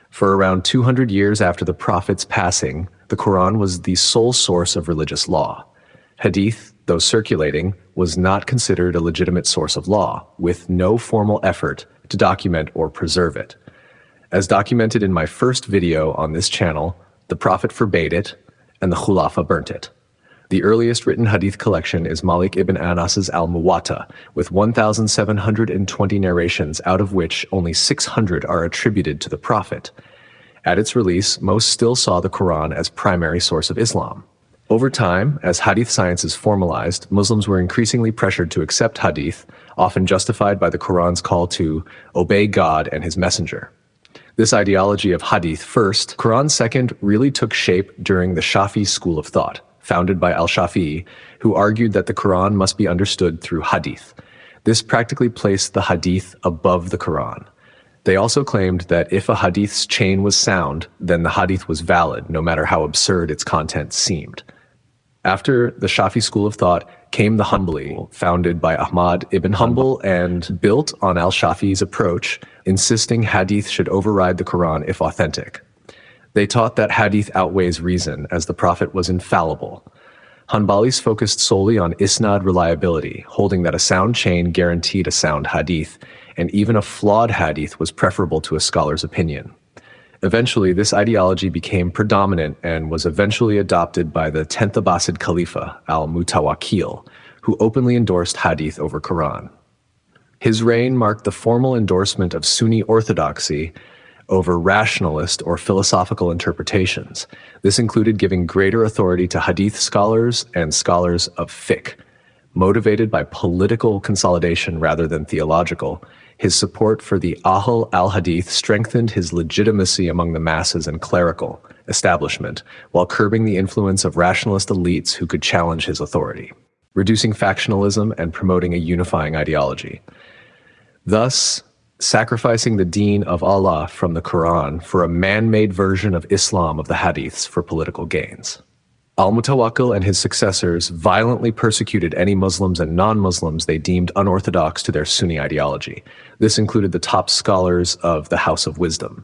For around 200 years after the Prophet's passing, the Quran was the sole source of religious law. Hadith, though circulating, was not considered a legitimate source of law, with no formal effort to document or preserve it. As documented in my first video on this channel, the Prophet forbade it, and the Khulafa burnt it. The earliest written hadith collection is Malik ibn Anas's Al-Muwatta, with 1,720 narrations, out of which only 600 are attributed to the Prophet. At its release, most still saw the Quran as primary source of Islam. Over time, as hadith sciences formalized, Muslims were increasingly pressured to accept hadith, often justified by the Quran's call to obey God and his messenger. This ideology of hadith first, Quran second, really took shape during the Shafi school of thought, founded by al-Shafi'i, who argued that the Quran must be understood through hadith. This practically placed the hadith above the Quran. They also claimed that if a hadith's chain was sound, then the hadith was valid, no matter how absurd its content seemed. After the Shafi school of thought came the Hanbali, founded by Ahmad ibn Hanbal and built on al-Shafi'i's approach, insisting hadith should override the Quran if authentic. They taught that hadith outweighs reason, as the Prophet was infallible. Hanbalis focused solely on isnad reliability, holding that a sound chain guaranteed a sound hadith, and even a flawed hadith was preferable to a scholar's opinion. Eventually, this ideology became predominant and was eventually adopted by the 10th Abbasid Khalifa, al-Mutawakkil, who openly endorsed hadith over Quran. His reign marked the formal endorsement of Sunni orthodoxy over rationalist or philosophical interpretations. This included giving greater authority to hadith scholars and scholars of fiqh. Motivated by political consolidation rather than theological, his support for the Ahl al-Hadith strengthened his legitimacy among the masses and clerical establishment, while curbing the influence of rationalist elites who could challenge his authority, reducing factionalism and promoting a unifying ideology. Thus, sacrificing the deen of Allah from the Quran for a man-made version of Islam of the Hadiths for political gains. Al-Mutawakkil and his successors violently persecuted any Muslims and non-Muslims they deemed unorthodox to their Sunni ideology. This included the top scholars of the House of Wisdom.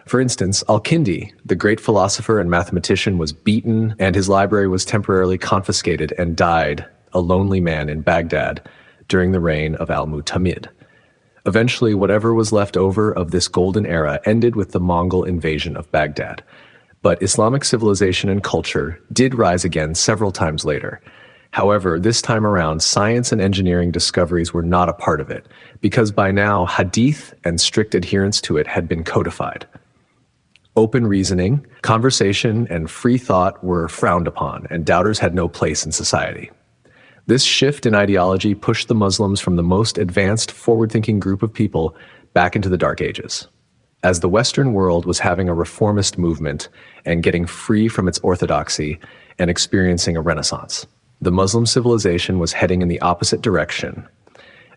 For instance, Al-Kindi, the great philosopher and mathematician, was beaten and his library was temporarily confiscated and died, a lonely man in Baghdad, during the reign of Al-Mu'tamid. Eventually, whatever was left over of this golden era ended with the Mongol invasion of Baghdad. But Islamic civilization and culture did rise again several times later. However, this time around, science and engineering discoveries were not a part of it, because by now, hadith and strict adherence to it had been codified. Open reasoning, conversation, and free thought were frowned upon, and doubters had no place in society. This shift in ideology pushed the Muslims from the most advanced, forward-thinking group of people back into the Dark Ages. As the Western world was having a reformist movement and getting free from its orthodoxy and experiencing a renaissance, the Muslim civilization was heading in the opposite direction,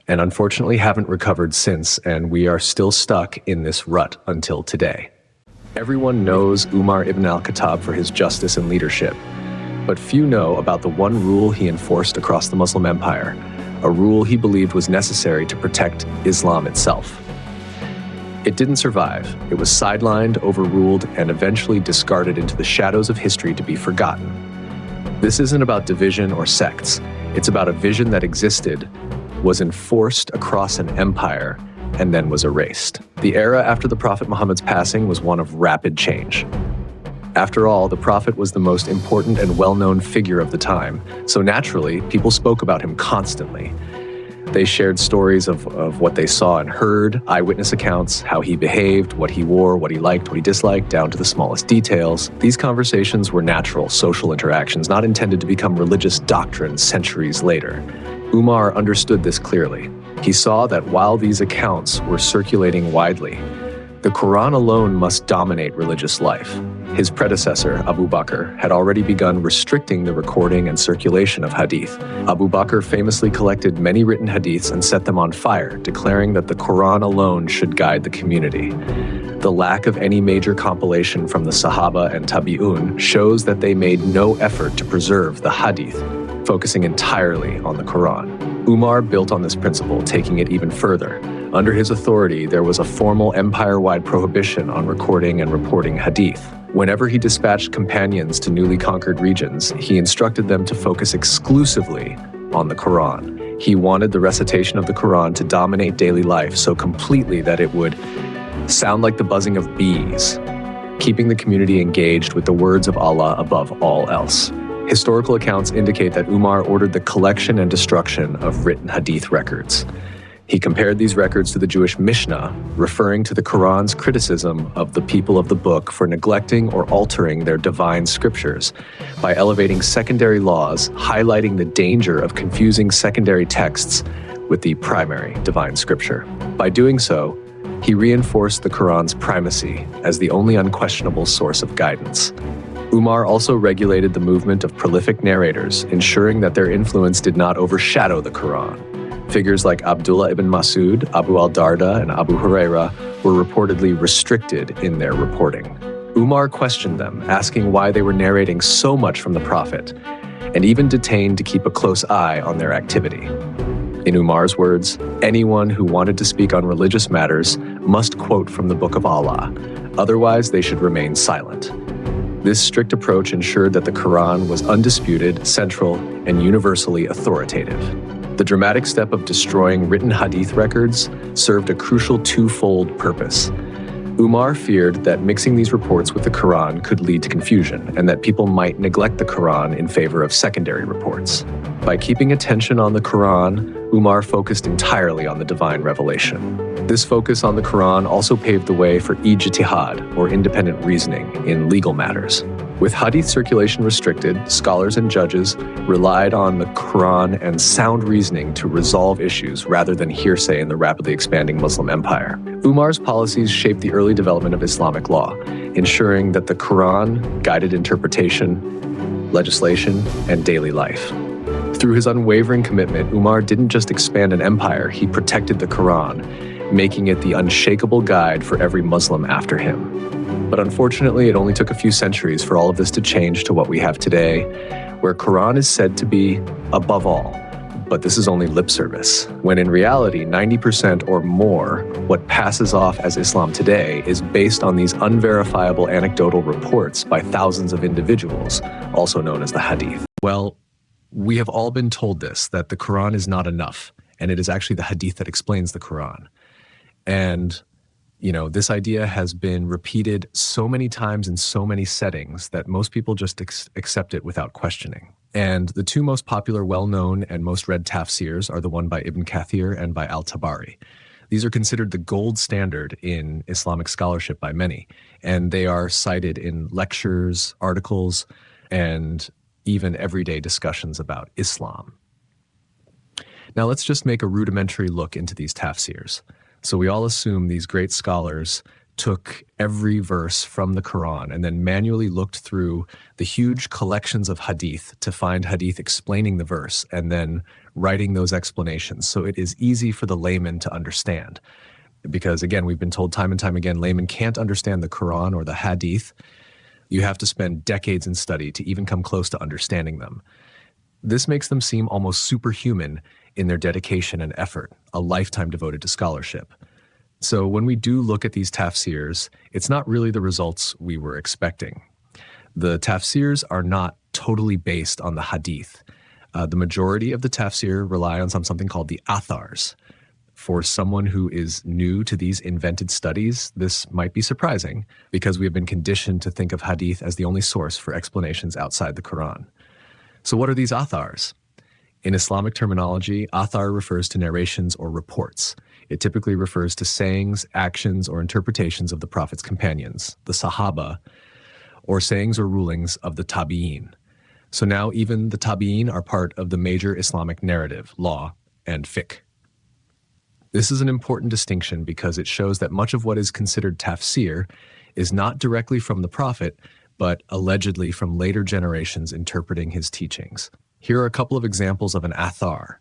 and unfortunately haven't recovered since, and we are still stuck in this rut until today. Everyone knows Umar Ibn Khattab for his justice and leadership, But few know about the one rule he enforced across the Muslim empire, a rule he believed was necessary to protect Islam itself. It didn't survive. It was sidelined, overruled, and eventually discarded into the shadows of history to be forgotten. This isn't about division or sects. It's about a vision that existed, was enforced across an empire, and then was erased. The era after the Prophet Muhammad's passing was one of rapid change. After all, the Prophet was the most important and well-known figure of the time, so naturally, people spoke about him constantly. They shared stories of what they saw and heard, eyewitness accounts, how he behaved, what he wore, what he liked, what he disliked, down to the smallest details. These conversations were natural social interactions, not intended to become religious doctrines centuries later. Umar understood this clearly. He saw that while these accounts were circulating widely, the Quran alone must dominate religious life. His predecessor, Abu Bakr, had already begun restricting the recording and circulation of hadith. Abu Bakr famously collected many written hadiths and set them on fire, declaring that the Quran alone should guide the community. The lack of any major compilation from the Sahaba and Tabi'un shows that they made no effort to preserve the hadith, focusing entirely on the Quran. Umar built on this principle, taking it even further. Under his authority, there was a formal empire-wide prohibition on recording and reporting hadith. Whenever he dispatched companions to newly conquered regions, he instructed them to focus exclusively on the Quran. He wanted the recitation of the Quran to dominate daily life so completely that it would sound like the buzzing of bees, keeping the community engaged with the words of Allah above all else. Historical accounts indicate that Umar ordered the collection and destruction of written hadith records. He compared these records to the Jewish Mishnah, referring to the Quran's criticism of the people of the book for neglecting or altering their divine scriptures by elevating secondary laws, highlighting the danger of confusing secondary texts with the primary divine scripture. By doing so, he reinforced the Quran's primacy as the only unquestionable source of guidance. Umar also regulated the movement of prolific narrators, ensuring that their influence did not overshadow the Quran. Figures like Abdullah ibn Masud, Abu al-Darda, and Abu Huraira were reportedly restricted in their reporting. Umar questioned them, asking why they were narrating so much from the Prophet, and even detained to keep a close eye on their activity. In Umar's words, anyone who wanted to speak on religious matters must quote from the Book of Allah, otherwise they should remain silent. This strict approach ensured that the Quran was undisputed, central, and universally authoritative. The dramatic step of destroying written hadith records served a crucial twofold purpose. Umar feared that mixing these reports with the Quran could lead to confusion, and that people might neglect the Quran in favor of secondary reports. By keeping attention on the Quran, Umar focused entirely on the divine revelation. This focus on the Quran also paved the way for ijtihad, or independent reasoning, in legal matters. With hadith circulation restricted, scholars and judges relied on the Quran and sound reasoning to resolve issues rather than hearsay in the rapidly expanding Muslim empire. Umar's policies shaped the early development of Islamic law, ensuring that the Quran guided interpretation, legislation, and daily life. Through his unwavering commitment, Umar didn't just expand an empire, he protected the Quran, making it the unshakable guide for every Muslim after him. But unfortunately, it only took a few centuries for all of this to change to what we have today, where Quran is said to be above all, but this is only lip service, when in reality, 90% or more what passes off as Islam today is based on these unverifiable anecdotal reports by thousands of individuals, also known as the Hadith. Well, we have all been told this, that the Quran is not enough, and it is actually the Hadith that explains the Quran. And this idea has been repeated so many times in so many settings that most people just accept it without questioning. And the two most popular, well-known, and most read tafsirs are the one by Ibn Kathir and by al-Tabari. These are considered the gold standard in Islamic scholarship by many, and they are cited in lectures, articles, and even everyday discussions about Islam. Now let's just make a rudimentary look into these tafsirs. So we all assume these great scholars took every verse from the Quran and then manually looked through the huge collections of hadith to find hadith explaining the verse and then writing those explanations so it is easy for the layman to understand. Because again, we've been told time and time again, laymen can't understand the Quran or the hadith You have to spend decades in study to even come close to understanding them. This makes them seem almost superhuman in their dedication and effort, a lifetime devoted to scholarship. So when we do look at these tafsirs, it's not really the results we were expecting. The tafsirs are not totally based on the hadith. The majority of the tafsir rely on something called the athars. For someone who is new to these invented studies, this might be surprising because we have been conditioned to think of hadith as the only source for explanations outside the Quran. So what are these athars? In Islamic terminology, athar refers to narrations or reports. It typically refers to sayings, actions, or interpretations of the Prophet's companions, the Sahaba, or sayings or rulings of the tabi'in. So now even the tabi'in are part of the major Islamic narrative, law, and fiqh. This is an important distinction because it shows that much of what is considered tafsir is not directly from the Prophet, but allegedly from later generations interpreting his teachings. Here are a couple of examples of an athar.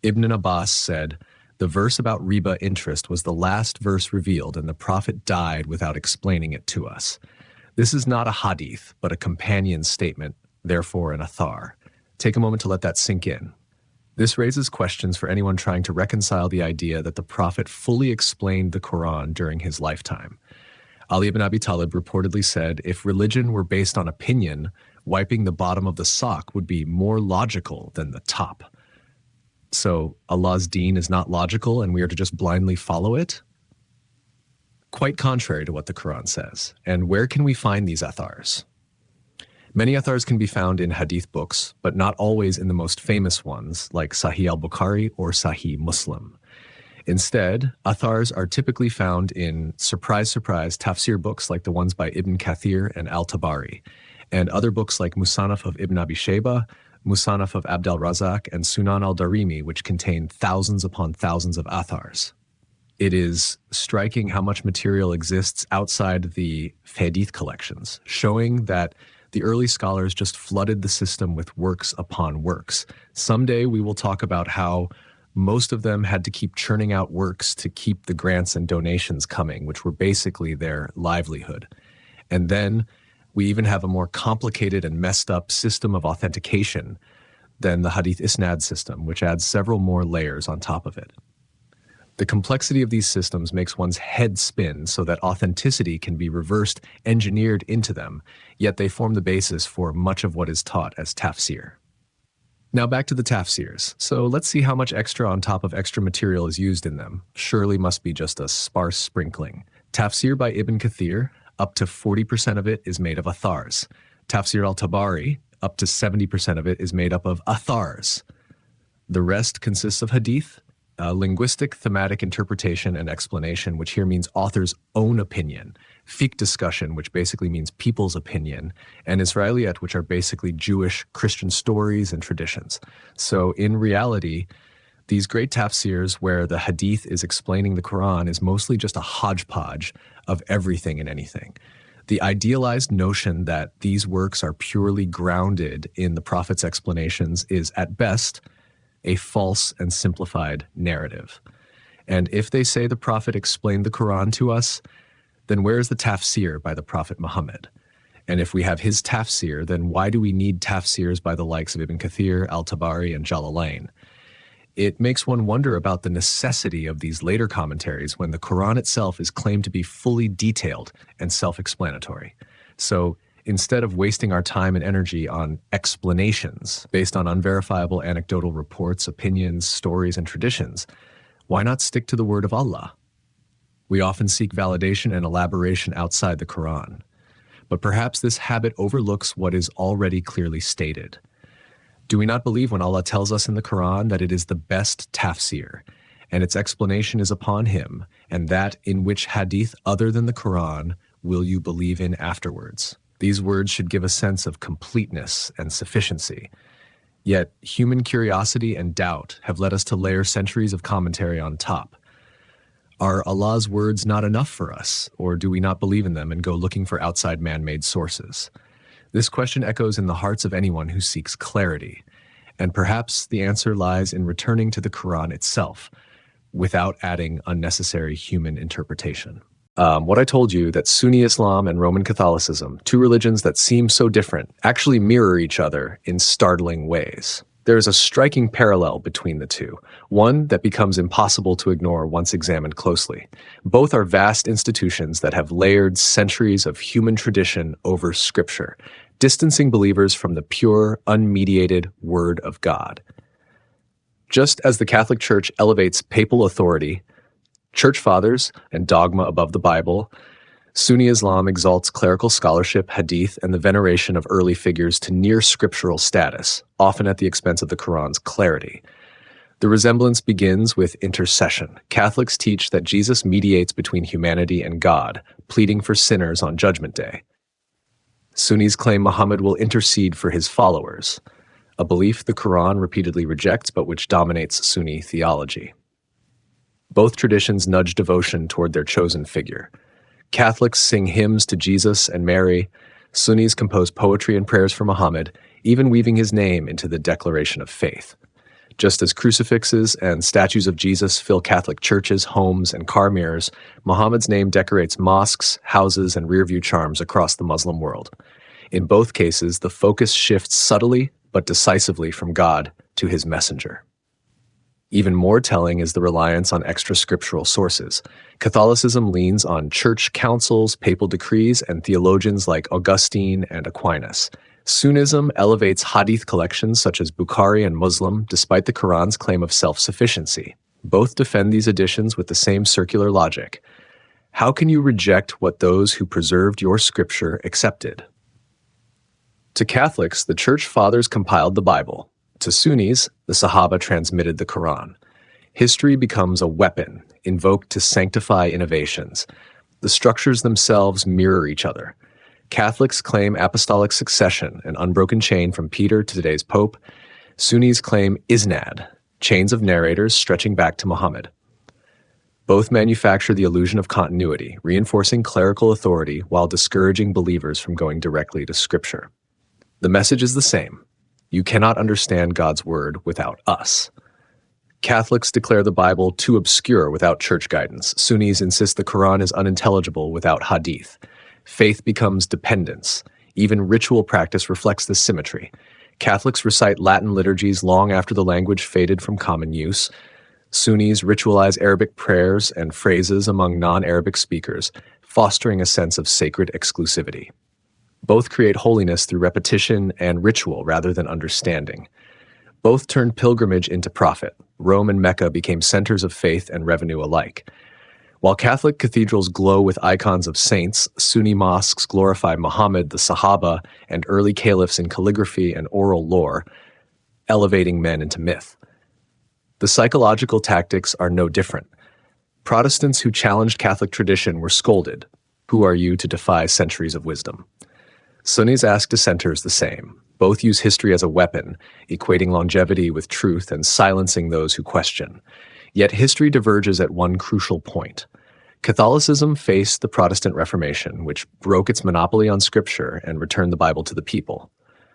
Ibn Abbas said, "The verse about riba interest was the last verse revealed, and the Prophet died without explaining it to us." This is not a hadith, but a companion statement, therefore an athar. Take a moment to let that sink in. This raises questions for anyone trying to reconcile the idea that the Prophet fully explained the Quran during his lifetime. Ali ibn Abi Talib reportedly said, "If religion were based on opinion, wiping the bottom of the sock would be more logical than the top." So Allah's deen is not logical and we are to just blindly follow it? Quite contrary to what the Quran says. And where can we find these athars? Many athars can be found in hadith books, but not always in the most famous ones like Sahih Bukhari or Sahih Muslim. Instead, athars are typically found in surprise, tafsir books like the ones by Ibn Kathir and Al-Tabari, and other books like Musannaf of Ibn Abi Shayba, Musannaf of Abd al-Razak, and Sunan al-Darimi, which contain thousands upon thousands of athars. It is striking how much material exists outside the hadith collections, showing that the early scholars just flooded the system with works upon works. Someday we will talk about how most of them had to keep churning out works to keep the grants and donations coming, which were basically their livelihood. And then we even have a more complicated and messed up system of authentication than the hadith isnad system, which adds several more layers on top of it. The complexity of these systems makes one's head spin so that authenticity can be reversed engineered into them, yet they form the basis for much of what is taught as tafsir. Now back to the tafsirs. So let's see how much extra on top of extra material is used in them. Surely must be just a sparse sprinkling. Tafsir by Ibn Kathir, up to 40% of it is made of athars. Tafsir al-Tabari, up to 70% of it is made up of athars. The rest consists of hadith, linguistic, thematic interpretation and explanation, which here means author's own opinion, fiqh discussion, which basically means people's opinion, and Israeliyat, which are basically Jewish Christian stories and traditions. So in reality, these great tafsirs where the hadith is explaining the Quran is mostly just a hodgepodge of everything and anything. The idealized notion that these works are purely grounded in the Prophet's explanations is at best a false and simplified narrative. And if they say the Prophet explained the Quran to us, then where is the tafsir by the Prophet Muhammad? And if we have his tafsir, then why do we need tafsirs by the likes of Ibn Kathir, Al-Tabari, and Jalalain? It makes one wonder about the necessity of these later commentaries when the Quran itself is claimed to be fully detailed and self-explanatory. So instead of wasting our time and energy on explanations based on unverifiable anecdotal reports, opinions, stories, and traditions, why not stick to the word of Allah? We often seek validation and elaboration outside the Quran, but perhaps this habit overlooks what is already clearly stated. Do we not believe when Allah tells us in the Quran that it is the best tafsir, and its explanation is upon him, and that in which hadith other than the Quran will you believe in afterwards? These words should give a sense of completeness and sufficiency. Yet human curiosity and doubt have led us to layer centuries of commentary on top. Are Allah's words not enough for us, or do we not believe in them and go looking for outside man-made sources? This question echoes in the hearts of anyone who seeks clarity, and perhaps the answer lies in returning to the Quran itself, without adding unnecessary human interpretation. What I told you, that Sunni Islam and Roman Catholicism, two religions that seem so different, actually mirror each other in startling ways. There is a striking parallel between the two, one that becomes impossible to ignore once examined closely. Both are vast institutions that have layered centuries of human tradition over scripture, distancing believers from the pure, unmediated Word of God. Just as the Catholic Church elevates papal authority, church fathers, and dogma above the Bible, Sunni Islam exalts clerical scholarship, hadith, and the veneration of early figures to near scriptural status, often at the expense of the Quran's clarity. The resemblance begins with intercession. Catholics teach that Jesus mediates between humanity and God, pleading for sinners on Judgment Day. Sunnis claim Muhammad will intercede for his followers, a belief the Quran repeatedly rejects but which dominates Sunni theology. Both traditions nudge devotion toward their chosen figure. Catholics sing hymns to Jesus and Mary. Sunnis compose poetry and prayers for Muhammad, even weaving his name into the declaration of faith. Just as crucifixes and statues of Jesus fill Catholic churches, homes, and car mirrors, Muhammad's name decorates mosques, houses, and rearview charms across the Muslim world. In both cases, the focus shifts subtly but decisively from God to his messenger. Even more telling is the reliance on extra-scriptural sources. Catholicism leans on church councils, papal decrees, and theologians like Augustine and Aquinas. Sunnism elevates hadith collections such as Bukhari and Muslim, despite the Quran's claim of self-sufficiency. Both defend these additions with the same circular logic. How can you reject what those who preserved your scripture accepted? To Catholics, the Church Fathers compiled the Bible. To Sunnis, the Sahaba transmitted the Quran. History becomes a weapon, invoked to sanctify innovations. The structures themselves mirror each other. Catholics claim apostolic succession, an unbroken chain from Peter to today's Pope. Sunnis claim isnad, chains of narrators stretching back to Muhammad. Both manufacture the illusion of continuity, reinforcing clerical authority while discouraging believers from going directly to Scripture. The message is the same. You cannot understand God's word without us. Catholics declare the Bible too obscure without church guidance. Sunnis insist the Quran is unintelligible without hadith. Faith becomes dependence. Even ritual practice reflects this symmetry. Catholics recite Latin liturgies long after the language faded from common use. Sunnis ritualize Arabic prayers and phrases among non-Arabic speakers, fostering a sense of sacred exclusivity. Both create holiness through repetition and ritual rather than understanding. Both turned pilgrimage into profit. Rome and Mecca became centers of faith and revenue alike. While Catholic cathedrals glow with icons of saints, Sunni mosques glorify Muhammad, the Sahaba, and early caliphs in calligraphy and oral lore, elevating men into myth. The psychological tactics are no different. Protestants who challenged Catholic tradition were scolded. Who are you to defy centuries of wisdom? Sunnis ask dissenters the same. Both use history as a weapon, equating longevity with truth and silencing those who question. Yet history diverges at one crucial point. Catholicism faced the Protestant Reformation, which broke its monopoly on Scripture and returned the Bible to the people.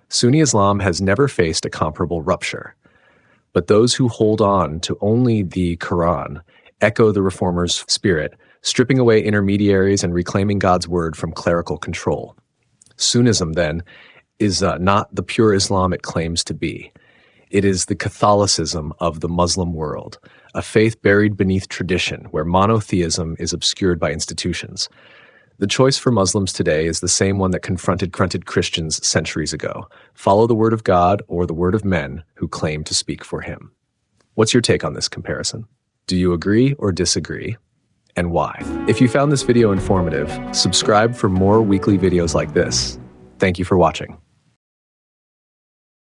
Sunni Islam has never faced a comparable rupture. But those who hold on to only the Quran echo the Reformers' spirit, stripping away intermediaries and reclaiming God's word from clerical control. Sunnism, then, is not the pure Islam it claims to be. It is the Catholicism of the Muslim world, a faith buried beneath tradition where monotheism is obscured by institutions. The choice for Muslims today is the same one that confronted Christians centuries ago. Follow the word of God or the word of men who claim to speak for him. What's your take on this comparison? Do you agree or disagree? And why? If you found this video informative, subscribe for more weekly videos like this. Thank you for watching.